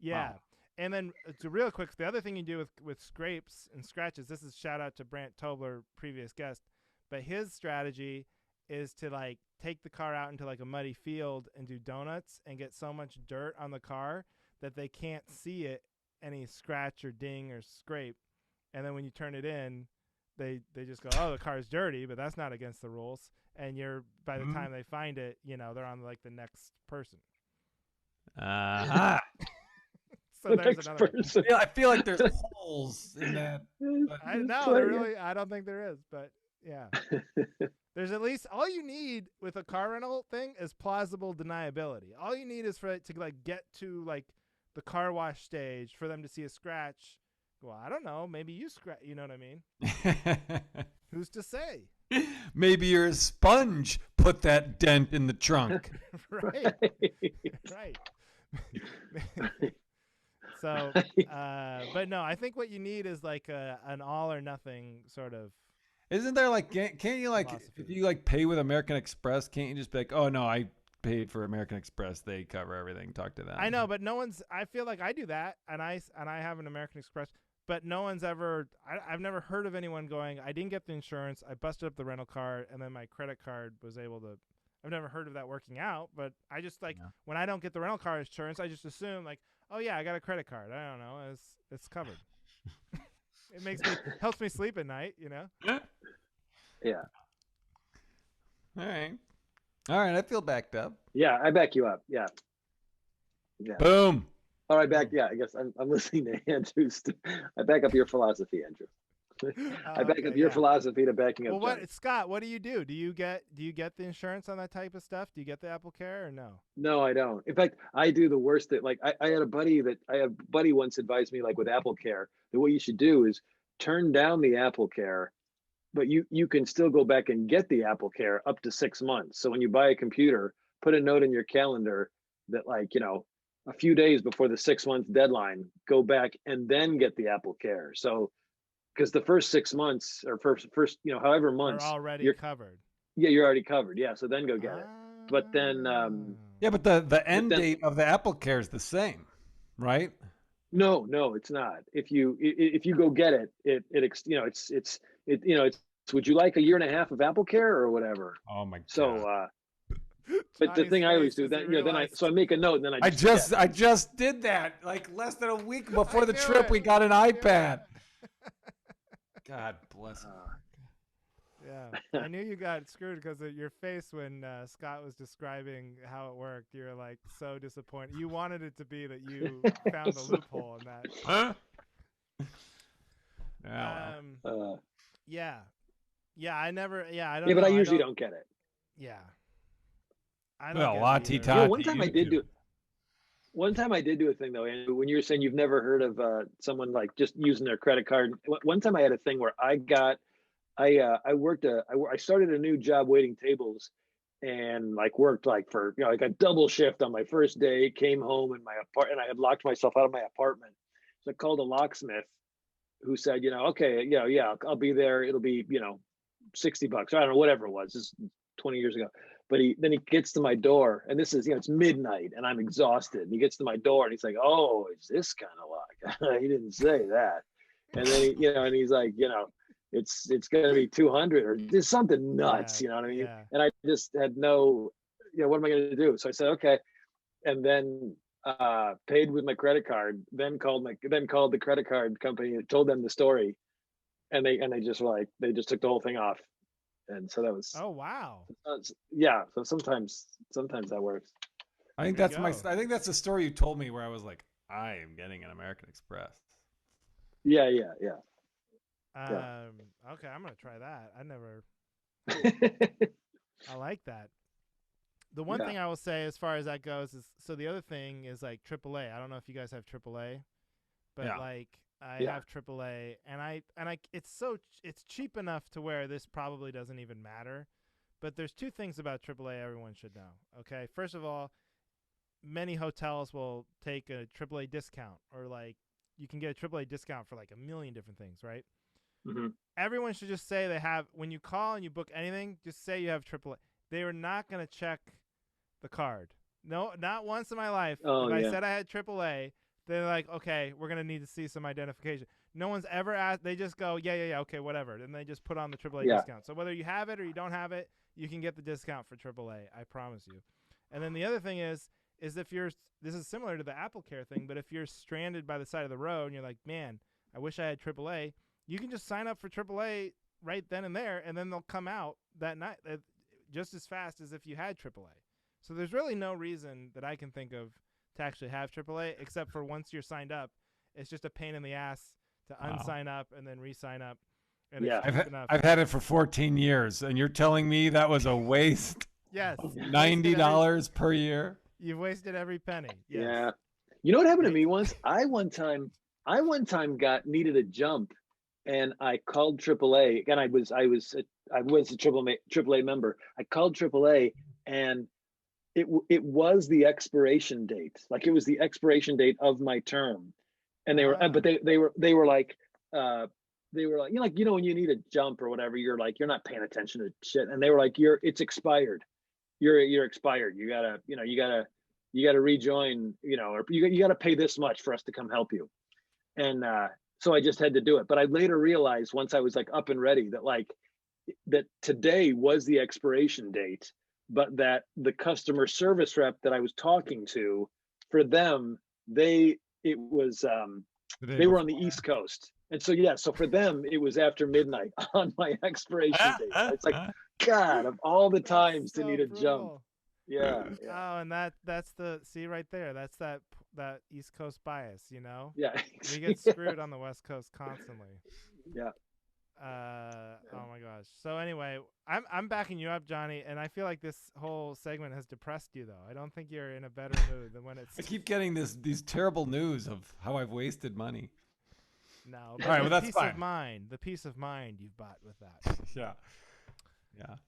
Wow. And then to real quick, the other thing you do with scrapes and scratches, this is shout out to Brant Tobler, previous guest, but his strategy is to like take the car out into like a muddy field and do donuts and get so much dirt on the car that they can't see it, any scratch or ding or scrape. And then when you turn it in, they just go, oh, the car's dirty, but that's not against the rules. And by the time they find it, they're on like the next person. Uh-huh. So there's another person. I feel like there's holes in that. I don't think there is, but yeah. There's at least, all you need with a car rental thing is plausible deniability. All you need is for it to like get to like the car wash stage for them to see a scratch. Well, I don't know. Maybe you scratch. You know what I mean? Who's to say? Maybe you're a sponge. Put that dent in the trunk. Right. Right. So, but no, I think what you need is like an all or nothing sort of. Isn't there like, can't you like, philosophy. If you like pay with American Express, can't you just be like, oh no, I paid for American Express, they cover everything, talk to them. I know, but I feel like I do that, and I have an American Express, but no one's ever, I've never heard of anyone going, I didn't get the insurance, I busted up the rental car, and then my credit card was able to, I've never heard of that working out, but I just like, when I don't get the rental car insurance, I just assume like, oh yeah, I got a credit card. I don't know, it's covered. It helps me sleep at night, Yeah. All right, I feel backed up. Yeah, I back you up. Yeah. Boom. All right, I guess I'm listening to Andrew. I back up your philosophy, Andrew. I back up your philosophy to backing up. Well, Scott, what do you do? Do you get the insurance on that type of stuff? Do you get the Apple Care or no? No, I don't. In fact, I do the worst. That like I had a buddy once advised me, like with Apple Care, that what you should do is turn down the Apple Care, but you can still go back and get the Apple Care up to 6 months. So when you buy a computer, put a note in your calendar that like, a few days before the 6 month deadline, go back and then get the Apple Care. So because the first 6 months or first however months you're already covered. Yeah, you're already covered. Yeah, so then go get it. But then but the end date of the Apple Care is the same, right? No, it's not. If you go get it, it's would you like a year and a half of Apple Care or whatever? Oh my god. So but the thing I always do that, I make a note and then I just did that like less than a week before the trip. We got an iPad. God bless him. Yeah, I knew you got screwed because of your face when Scott was describing how it worked. You were like so disappointed. You wanted it to be that you found a loophole in that. Huh? Yeah. I never. Yeah, I don't. Yeah, know. but I usually don't get it. Yeah. I don't get it one time I did do. One time I did do a thing though, Andrew, when you were saying you've never heard of someone like just using their credit card. One time I had a thing where I started a new job waiting tables and like worked like for like a double shift on my first day, came home in my apartment, and I had locked myself out of my apartment. So I called a locksmith who said, okay, I'll be there. It'll be, $60. I don't know, whatever it was. This is 20 years ago. But then he gets to my door, and this is, it's midnight, and I'm exhausted. And he gets to my door, and he's like, "Oh, is this kind of luck?" He didn't say that. And then and he's like, it's gonna be 200 or just something nuts, you know what I mean? Yeah. And I just had no, what am I gonna do? So I said, okay, and then paid with my credit card. Then called the credit card company and told them the story, and they just were like, they just took the whole thing off. And so that was. Oh wow! Yeah, so sometimes that works. I think that's the story you told me where I was like, I am getting an American Express. Yeah. Okay, I'm gonna try that. I never. I like that. The one thing I will say as far as that goes is, so the other thing is like AAA. I don't know if you guys have AAA, but like. I have AAA, and it's cheap enough to where this probably doesn't even matter. But there's two things about AAA everyone should know. Okay, first of all, many hotels will take a AAA discount, or like you can get a AAA discount for like a million different things, right? Mm-hmm. Everyone should just say they have. When you call and you book anything, just say you have AAA. They are not going to check the card. No, not once in my life. I said I had AAA. They're like, okay, we're going to need to see some identification. No one's ever asked. They just go, yeah, okay, whatever. And they just put on the AAA discount. So whether you have it or you don't have it, you can get the discount for AAA. I promise you. And then the other thing is if this is similar to the Apple Care thing, but if you're stranded by the side of the road and you're like, man, I wish I had AAA, you can just sign up for AAA right then and there, and then they'll come out that night just as fast as if you had AAA. So there's really no reason that I can think of to actually have AAA, except for once you're signed up, it's just a pain in the ass to unsign up and then re-sign up. And Yeah. I've had it for 14 years, and you're telling me that was a waste? Yes. $90 per year? You've wasted every penny. Yes. Yeah. You know what happened to me once? I one time needed a jump, and I called AAA. And I was a AAA member. I called AAA, and it was the expiration date. Like, it was the expiration date of my term, and they were, but they were like, when you need a jump or whatever, you're not paying attention to shit, and they were like, it's expired. You're expired. You gotta rejoin, or you gotta pay this much for us to come help you. And so I just had to do it. But I later realized, once I was like up and ready, that today was the expiration date, but that the customer service rep that I was talking to, for them, they were on the East Coast. And so for them, it was after midnight on my expiration date. It's like, God, of all the times to need a jump. Yeah. Oh, and that's see right there. That's that East Coast bias, Yeah. We get screwed on the West Coast constantly. Yeah. Oh my gosh. So anyway, I'm backing you up, Johnny, and I feel like this whole segment has depressed you, though. I don't think you're in a better mood than when it's. I keep getting these terrible news of how I've wasted money. No. All right, well, that's fine. The peace of mind you've bought with that. Yeah.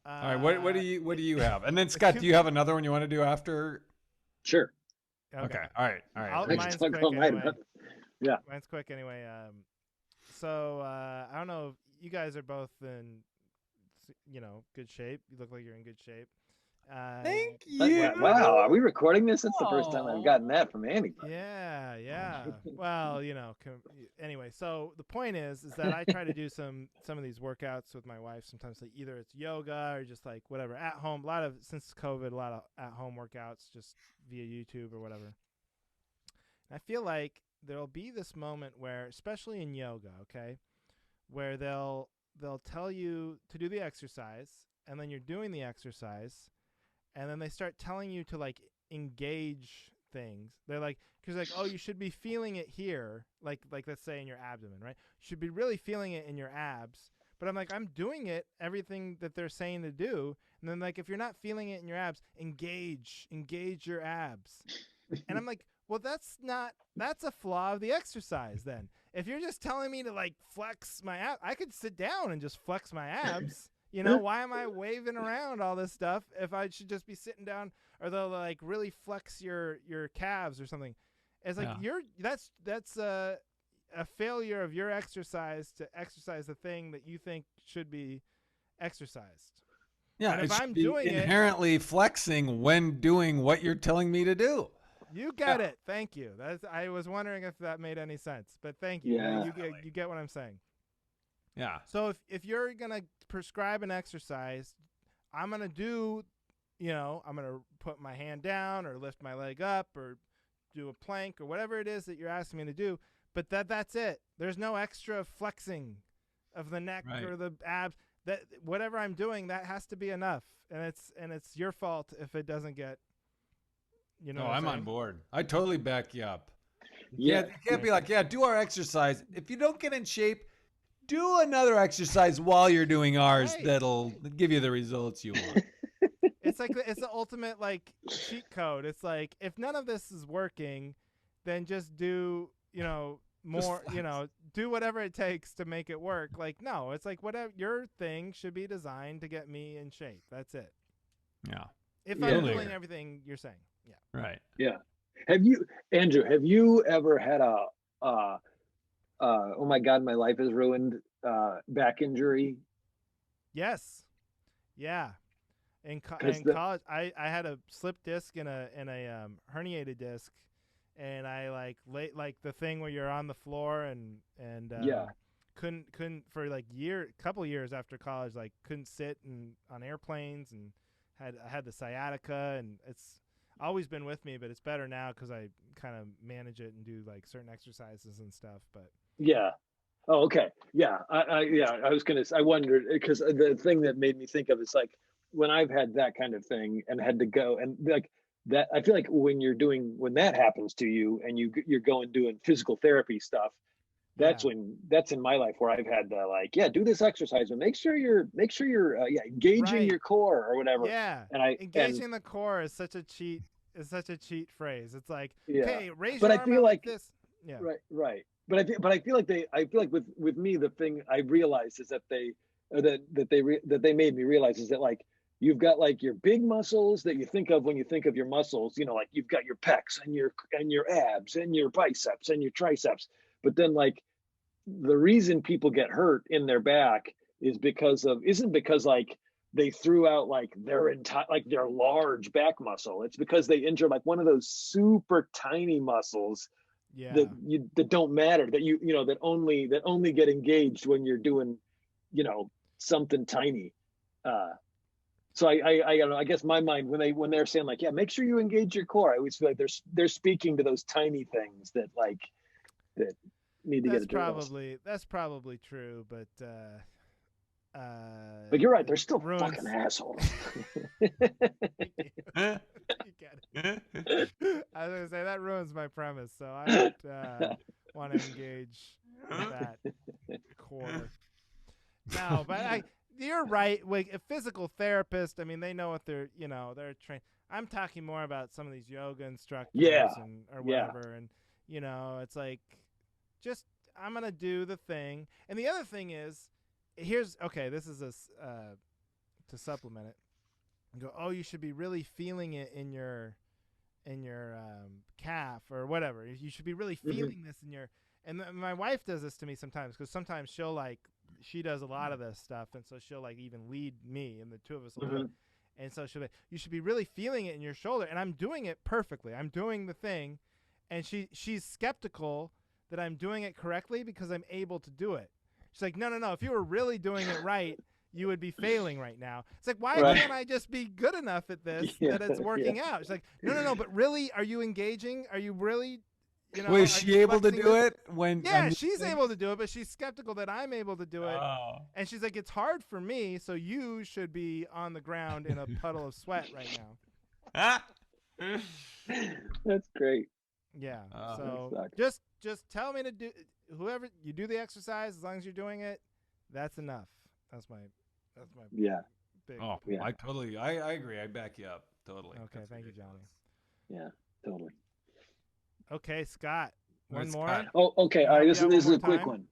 All right. What do you have? And then Scott, do you have another one you want to do after? Sure. Okay. All right. Mine's quick anyway. Yeah. Mine's quick anyway. So I don't know if you guys are both in, good shape. You look like you're in good shape. Thank you. Wow, are we recording this? That's the first time I've gotten that from Andy. Yeah. Well, anyway, so the point is that I try to do some of these workouts with my wife. Sometimes either it's yoga or just like whatever at home. Since COVID, a lot of at home workouts just via YouTube or whatever. I feel like there'll be this moment where, especially in yoga, okay, where they'll tell you to do the exercise, and then you're doing the exercise, and then they start telling you to like engage things. They're like, because oh, you should be feeling it here, like let's say in your abdomen, right? You should be really feeling it in your abs. But I'm like, I'm doing everything that they're saying to do, and then like, if you're not feeling it in your abs, engage your abs. And I'm like, well, that's a flaw of the exercise then. If you're just telling me to like flex my abs, I could sit down and just flex my abs. Why am I waving around all this stuff if I should just be sitting down? Or they'll like really flex your calves or something. It's like that's a failure of your exercise to exercise the thing that you think should be exercised. Yeah, and if it I'm should be doing inherently flexing when doing what you're telling me to do. You get it. Thank you. I was wondering if that made any sense, but thank you. Yeah. You get what I'm saying. Yeah. So if you're gonna prescribe an exercise, I'm gonna do, I'm gonna put my hand down or lift my leg up or do a plank or whatever it is that you're asking me to do. But that's it. There's no extra flexing of the neck or the abs. That whatever I'm doing, that has to be enough, and it's your fault if it doesn't get. No, I'm on board. I totally back you up. Yeah. You can't be like, do our exercise. If you don't get in shape, do another exercise while you're doing ours that'll give you the results you want. It's like it's the ultimate like cheat code. It's like, if none of this is working, then just do, more, do whatever it takes to make it work. Like, no, it's like whatever your thing should be designed to get me in shape. That's it. Yeah. If I'm doing everything you're saying. Yeah. Right. Yeah. Andrew, have you ever had oh my God, my life is ruined, back injury? Yes. Yeah. In college, I had a slip disc and a herniated disc, and I like the thing where you're on the floor and couldn't for like couple years after college, like couldn't sit on airplanes, and I had the sciatica, and it's always been with me, but it's better now because I kind of manage it and do like certain exercises and stuff. But yeah. Oh, okay. Yeah. I was I wondered because the thing that made me think of is like when I've had that kind of thing and had to go and like that, I feel like when that happens to you and you're going doing physical therapy stuff, that's in my life where I've had to like, yeah, do this exercise and make sure you're engaging your core or whatever. Yeah. And engaging the core is such a cheat phrase. It's like, hey, raise but your I arm feel out like this. Yeah. Right. But I feel like with me, the thing I realized is that they made me realize is that like you've got like your big muscles that you think of when you think of your muscles, you know, like you've got your pecs and your abs and your biceps and your triceps. But then like the reason people get hurt in their back isn't because like they threw out like their large back muscle. It's because they injured like one of those super tiny muscles that don't matter, that only get engaged when you're doing, something tiny. So I don't know, I guess my mind when they're saying like, yeah, make sure you engage your core, I always feel like they're speaking to those tiny things that need to get addressed. That's probably true, but you're right, they're still fucking assholes. You get it. I was gonna say that ruins my premise, so I don't want to engage that core. No, but you're right. Like a physical therapist, I mean, they know what they're trained. I'm talking more about some of these yoga instructors or whatever, and it's like, just I'm gonna do the thing. And the other thing is, this is to supplement it. And go, oh, you should be really feeling it in your calf or whatever. You should be really feeling this in your. And my wife does this to me sometimes, because sometimes she does a lot of this stuff, and so she'll like even lead me, and the two of us will do it. And so she'll be, you should be really feeling it in your shoulder, and I'm doing it perfectly. I'm doing the thing, and she's skeptical that I'm doing it correctly because I'm able to do it. She's like, no. If you were really doing it right, you would be failing right now. It's like, why can't I just be good enough at this that it's working out? She's like, no. But really, are you engaging? Are you really? Was she able to do it when? Yeah, she's able to do it, but she's skeptical that I'm able to do it. Oh. And she's like, it's hard for me, so you should be on the ground in a puddle of sweat right now. That's great. Yeah. So just tell me to do. Whoever you do the exercise, as long as you're doing it, that's enough. That's my big. Oh, yeah. I agree. I back you up totally. Okay, thank you, Johnny. Yeah, totally. Okay, Scott. One more. Scott. Oh, okay. All right. This is a quick one.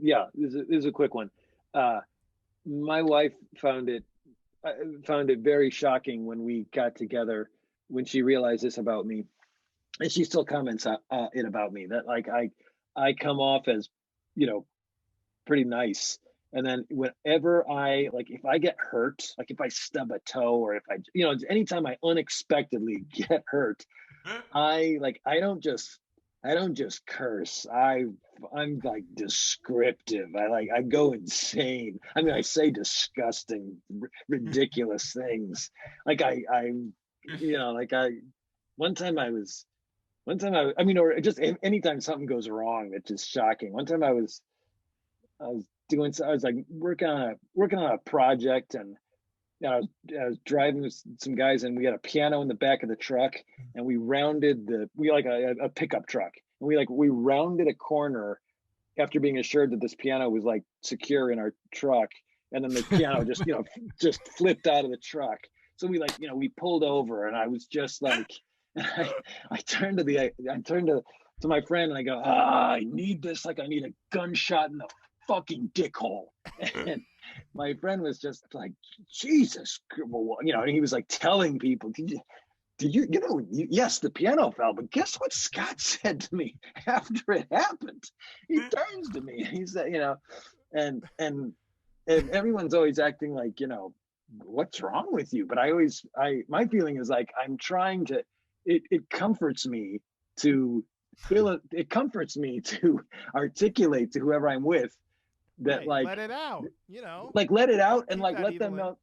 Yeah, this is a quick one. My wife found it very shocking when we got together, when she realized this about me, and she still comments it about me, that like I come off as, pretty nice. And then whenever if I get hurt, like if I stub a toe, or if anytime I unexpectedly get hurt, I don't just curse. I'm like descriptive. I go insane. I mean, I say disgusting, ridiculous things. Or just anytime something goes wrong, that's just shocking. One time I was like working on a project, and I was driving with some guys, and we had a piano in the back of the truck, and we like a pickup truck, and we rounded a corner after being assured that this piano was like secure in our truck, and then the piano just flipped out of the truck. So we pulled over, and I was just like, I turned to my friend, and I go, I need this, like I need a gunshot in the fucking dick hole. And my friend was just like, Jesus, and he was like telling people, yes, the piano fell, but guess what Scott said to me after it happened? He turns to me and he said, and everyone's always acting like, what's wrong with you? But my feeling is like, I'm trying to, it comforts me to feel it. It comforts me to articulate to whoever I'm with that like let it out, like let it out and keep like that let evil them in. know.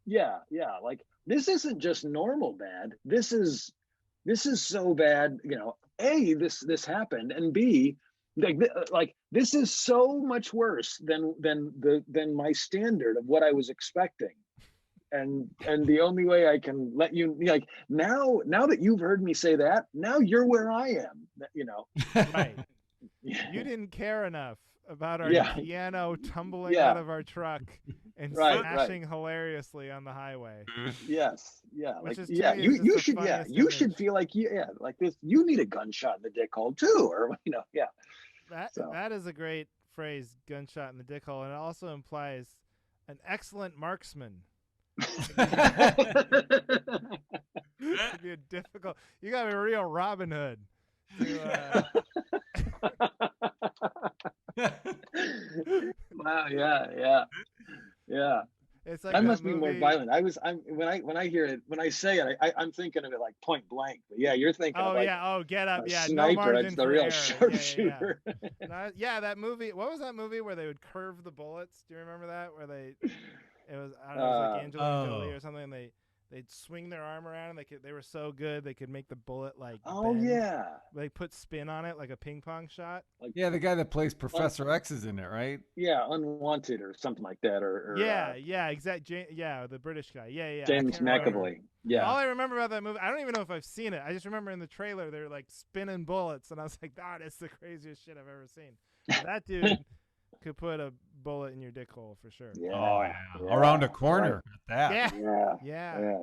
Yeah, like this isn't just normal bad. This is so bad. A, this happened, and B, like this is so much worse than my standard of what I was expecting. And the only way I can let you, like, now that you've heard me say that, now you're where I am. Right. You didn't care enough about our piano tumbling out of our truck and smashing hilariously on the highway. Yes, yeah, Which like you should you should feel like like this. You need a gunshot in the dick hole too, or That is a great phrase, gunshot in the dick hole, and it also implies an excellent marksman. It'd be a difficult. You got to be a real Robin Hood. Wow, yeah. It's like I must be more violent. When I say it, I'm thinking of it like Point Blank. But yeah, you're thinking of like Get Up, sniper. No margin it's the for real error. sharpshooter. That movie. What was that movie where they would curve the bullets? Do you remember that? Where it was I don't know, it was like Angelina Jolie or something. And they'd swing their arm around, and they were so good they could make the bullet like bend. They put spin on it like a ping pong shot. The guy that plays Professor X is in it, right? Yeah, Unwanted or something like that, exactly. The British guy. James McAvoy. Yeah. All I remember about that movie, I don't even know if I've seen it. I just remember in the trailer they're like spinning bullets, and I was like, that's the craziest shit I've ever seen. That dude could put a bullet in your dick hole for sure. Around a corner at that. Yeah.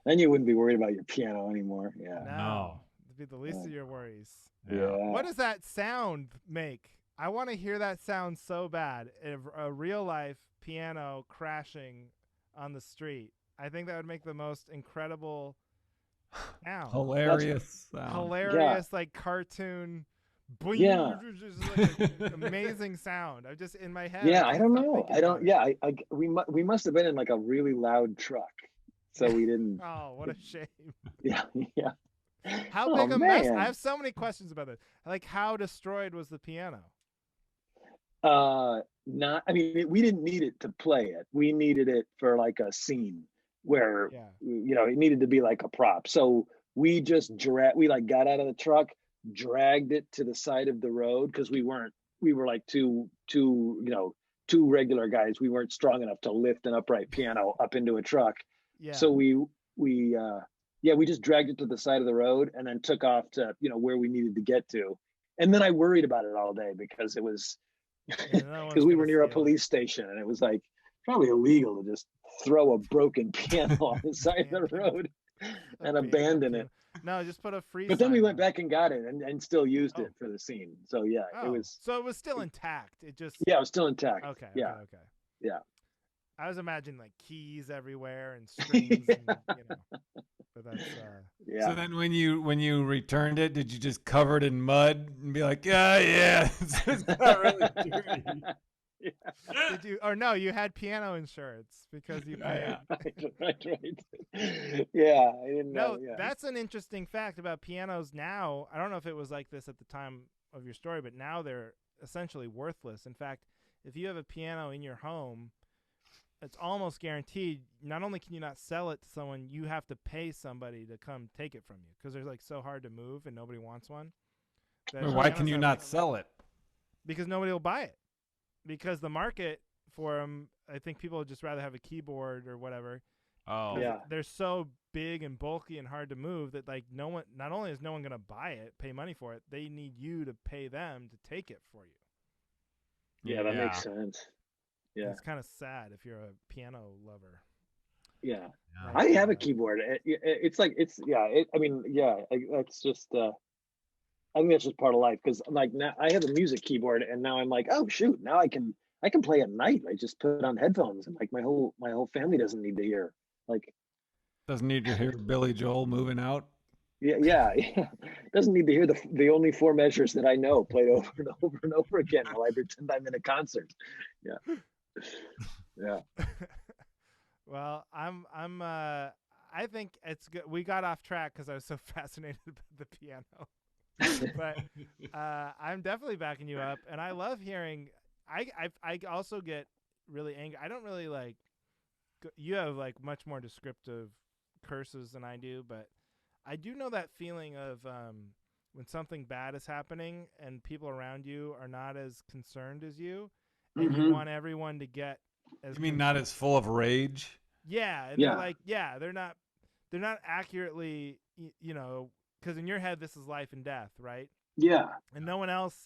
Then you wouldn't be worried about your piano anymore. No. It'd be the least of your worries. Yeah. What does that sound make? I want to hear that sound so bad. A real life piano crashing on the street. I think that would make the most incredible sound. Hilarious sound. Hilarious, like cartoon. Boing, just like an amazing sound. I'm just in my head. I don't know. We must have been in like a really loud truck, so we didn't. Oh, what a shame. Yeah. How big a mess? I have so many questions about this. Like, how destroyed was the piano? We didn't need it to play it. We needed it for like a scene where it needed to be like a prop. So we just got out of the truck, dragged it to the side of the road because we were like two regular guys. We weren't strong enough to lift an upright piano up into a truck. So we just dragged it to the side of the road and then took off to where we needed to get to. And then I worried about it all day because it was because we were near a police station, and it was like probably illegal to just throw a broken piano on the side of the road and abandon it. No, just put a free. But then we went back and got it and still used it for the scene. So it was. So it was still intact. It just. Yeah, it was still intact. Okay. Yeah. I was imagining like keys everywhere and strings. But that's. So then, when you returned it, did you just cover it in mud and be like, it's not really dirty? Did you? Or no, you had piano insurance because you paid. Right. Yeah, I didn't know. No, that's an interesting fact about pianos now. I don't know if it was like this at the time of your story, but now they're essentially worthless. In fact, if you have a piano in your home, it's almost guaranteed. Not only can you not sell it to someone, you have to pay somebody to come take it from you because they're like so hard to move and nobody wants one. Why can you not sell it? Because nobody will buy it. Because the market for them, I think people would just rather have a keyboard or whatever. Oh, yeah. They're so big and bulky and hard to move that like no one. Not only is no one going to buy it, pay money for it, they need you to pay them to take it for you. Yeah, that makes sense. Yeah, it's kind of sad if you're a piano lover. Yeah, I have a keyboard. It's like that's just. I think that's just part of life because like now I have a music keyboard and now I'm like, oh shoot, now I can play at night. I just put on headphones and like my whole family doesn't need to hear doesn't need to hear Billy Joel moving out. Yeah. Doesn't need to hear the only four measures that I know played over and over and over again while I pretend I'm in a concert. Yeah. Well, I think it's good. We got off track because I was so fascinated with the piano. But I'm definitely backing you up, and I love hearing. I also get really angry. I don't really like. You have like much more descriptive curses than I do, but I do know that feeling of when something bad is happening and people around you are not as concerned as you, and you want everyone to get as. You mean not as full of rage? Yeah, and they're like, they're not accurately, because in your head this is life and death, right? Yeah. And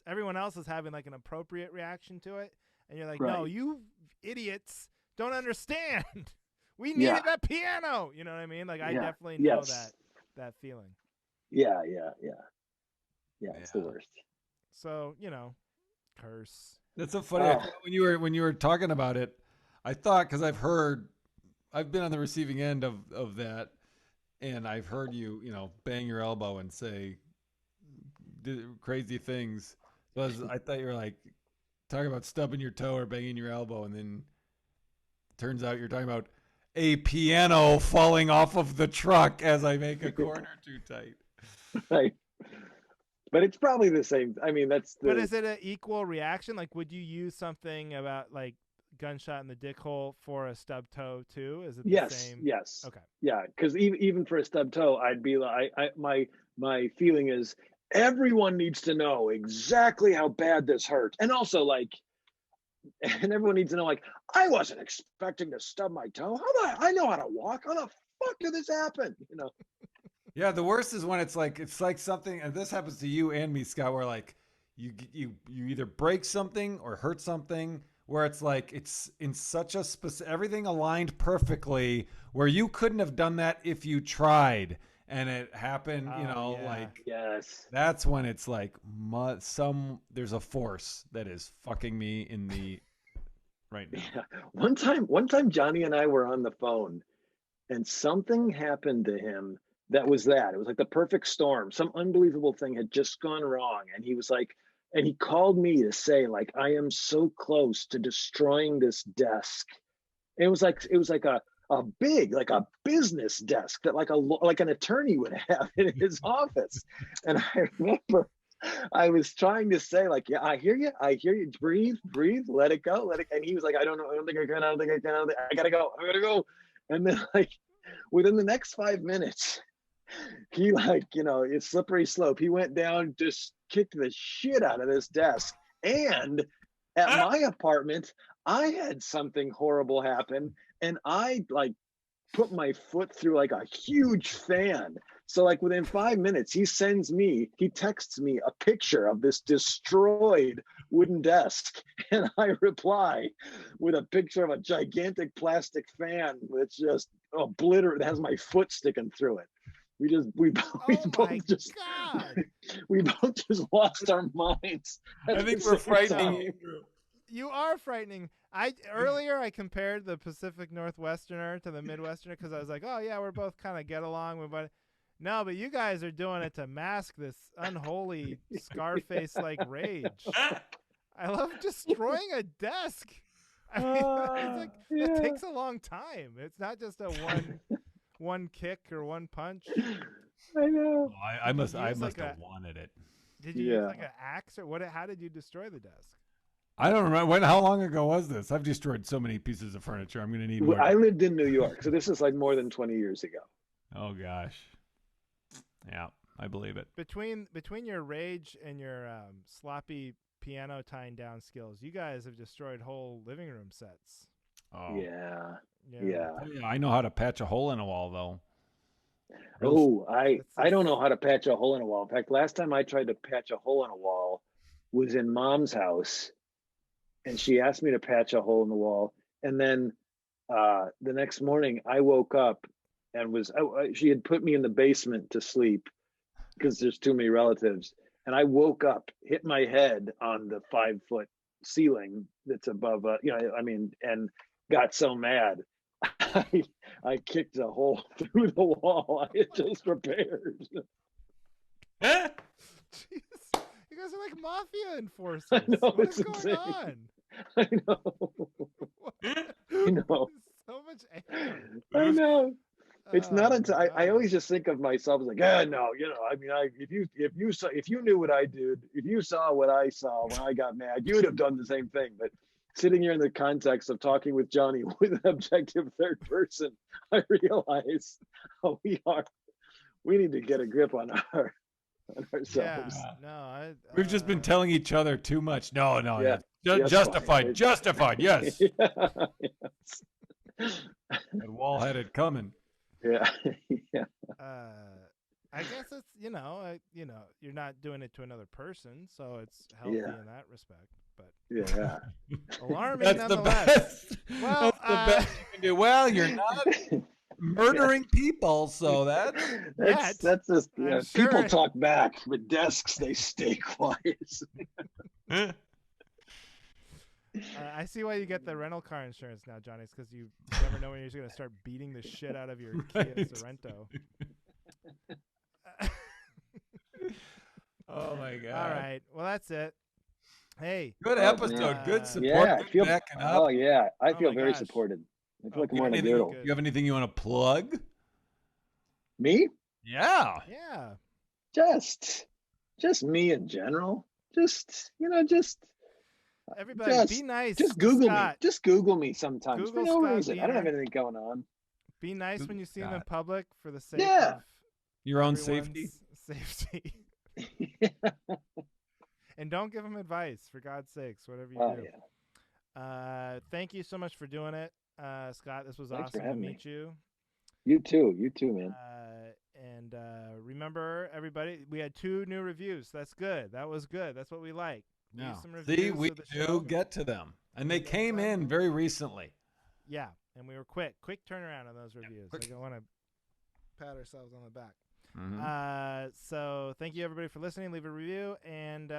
everyone else is having like an appropriate reaction to it, and you're like, right. No, you idiots don't understand. We needed that piano. You know what I mean? Like I definitely know that feeling. Yeah. It's the worst. So, curse. That's so funny. When you were talking about it, I thought, because I've been on the receiving end of that, and I've heard you, bang your elbow and say crazy things. So I thought you were like talking about stubbing your toe or banging your elbow, and then it turns out you're talking about a piano falling off of the truck as I make a corner too tight. Right. But it's probably the same. I mean, But is it an equal reaction? Like, would you use something about like gunshot in the dick hole for a stub toe too? Is it the same? Yes. Okay. Yeah, because even for a stub toe, I'd be like, my feeling is everyone needs to know exactly how bad this hurt, and also like, and everyone needs to know like, I wasn't expecting to stub my toe. I know how to walk. How the fuck did this happen? Yeah, the worst is when it's like something, and this happens to you and me, Scott, where like you either break something or hurt something, where it's like it's in such a everything aligned perfectly, where you couldn't have done that if you tried, and it happened. Like that's when it's like there's a force that is fucking me in the right now. Yeah. One time, Johnny and I were on the phone, and something happened to him. It was like the perfect storm. Some unbelievable thing had just gone wrong. And he was like, and he called me to say, like, I am so close to destroying this desk. And it was like a big, like a business desk that like an attorney would have in his office. And I remember I was trying to say, like, yeah, I hear you. Breathe, let it go. And he was like, I don't think I can. I gotta go. And then like within the next 5 minutes, he it's slippery slope. He went down, just kicked the shit out of this desk. And at my apartment, I had something horrible happen, and I like put my foot through like a huge fan. So like within 5 minutes, he texts me a picture of this destroyed wooden desk, and I reply with a picture of a gigantic plastic fan that's just obliterated. It has my foot sticking through it. We both just lost our minds. I think we're frightening you. You are frightening. Earlier I compared the Pacific Northwesterner to the Midwesterner because I was like, oh yeah, we're both kind of get along, but no, but you guys are doing it to mask this unholy Scarface like rage. I love destroying a desk. I mean, it's like it takes a long time. It's not just a one kick or one punch. I know. I must have wanted it. Did you use like an axe or what? How did you destroy the desk? I don't remember. How long ago was this? I've destroyed so many pieces of furniture. I'm going to need more. I lived in New York, so this is like more than 20 years ago. Oh gosh. Yeah, I believe it. Between your rage and your sloppy piano tying down skills, you guys have destroyed whole living room sets. Oh. Yeah. I know how to patch a hole in a wall, though. I don't know how to patch a hole in a wall. In fact, last time I tried to patch a hole in a wall was in Mom's house, and she asked me to patch a hole in the wall. And then the next morning, I woke up and she had put me in the basement to sleep because there's too many relatives. And I woke up, hit my head on the 5-foot ceiling that's above, and got so mad. I kicked a hole through the wall I had just repaired. Jeez. You guys are like mafia enforcers. I know, what is going on? I know. I know. So much anger. I know. It's not until I always just think of myself as like, no, I mean, if you knew what I did, if you saw what I saw when I got mad, you'd have done the same thing. But sitting here in the context of talking with Johnny with an objective third person, I realize we need to get a grip on ourselves. Yeah, no, we've just been telling each other too much. No, Yeah. justified, yes. Yes. And wall-headed coming. Yeah. I guess it's you're not doing it to another person, so it's healthy in that respect. But yeah, alarming That's nonetheless. the best. Well, that's the best you can do. Well, you're not murdering people, so that's just sure. People talk back, but desks they stay quiet. I see why you get the rental car insurance now, Johnny. It's because you never know when you're going to start beating the shit out of your Kia Sorento. Oh my God! All right, well that's it. Hey, good episode, good support. Yeah, I feel backing up. Oh yeah, I feel very gosh. supported. I feel like I'm You on a have doodle. anything- you have anything you want to plug? Me? Yeah. Just me in general. Just everybody, be nice. Just Google Scott. me. Just Google me sometimes Google for no Scott reason. I don't have Beehner. anything going on. Be nice Google when you see them in Scott. public for the sake Yeah. of Your own everyone's safety. safety. And don't give them advice, for God's sakes, whatever you do. Yeah. Thank you so much for doing it, Scott. This was Thanks for awesome to having meet me. you. You too, man. And remember, everybody, we had 2 new reviews. That's good. That was good. That's what we like. No. Some See, reviews we of the show. do get to them, and they came in very recently. Yeah, and we were quick turnaround on those reviews. quick. I don't want to pat ourselves on the back. Mhm. So thank you everybody for listening. Leave a review, and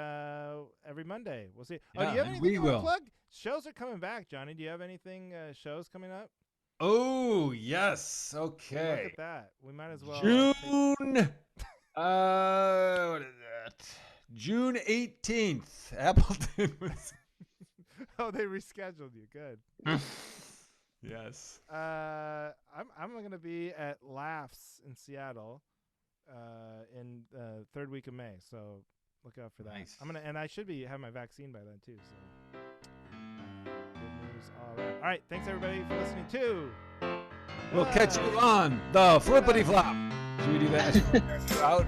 every Monday we'll see. Yeah, do you have and anything we you want to will. plug? Shows are coming back, Johnny. Do you have anything shows coming up? Oh yes. Look Okay. at that. We might as well. June. What is that? June 18th. Appleton was. Oh, they rescheduled you. Good. Yes. I'm gonna be at Laughs in Seattle, in third week of May. So look out for that. Nice. And I should have my vaccine by then too. So good news all around. All right, thanks everybody for listening too. We'll catch you on the flippity flop. Should we do that? Out.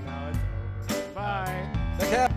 Now it's over. Bye. Take care.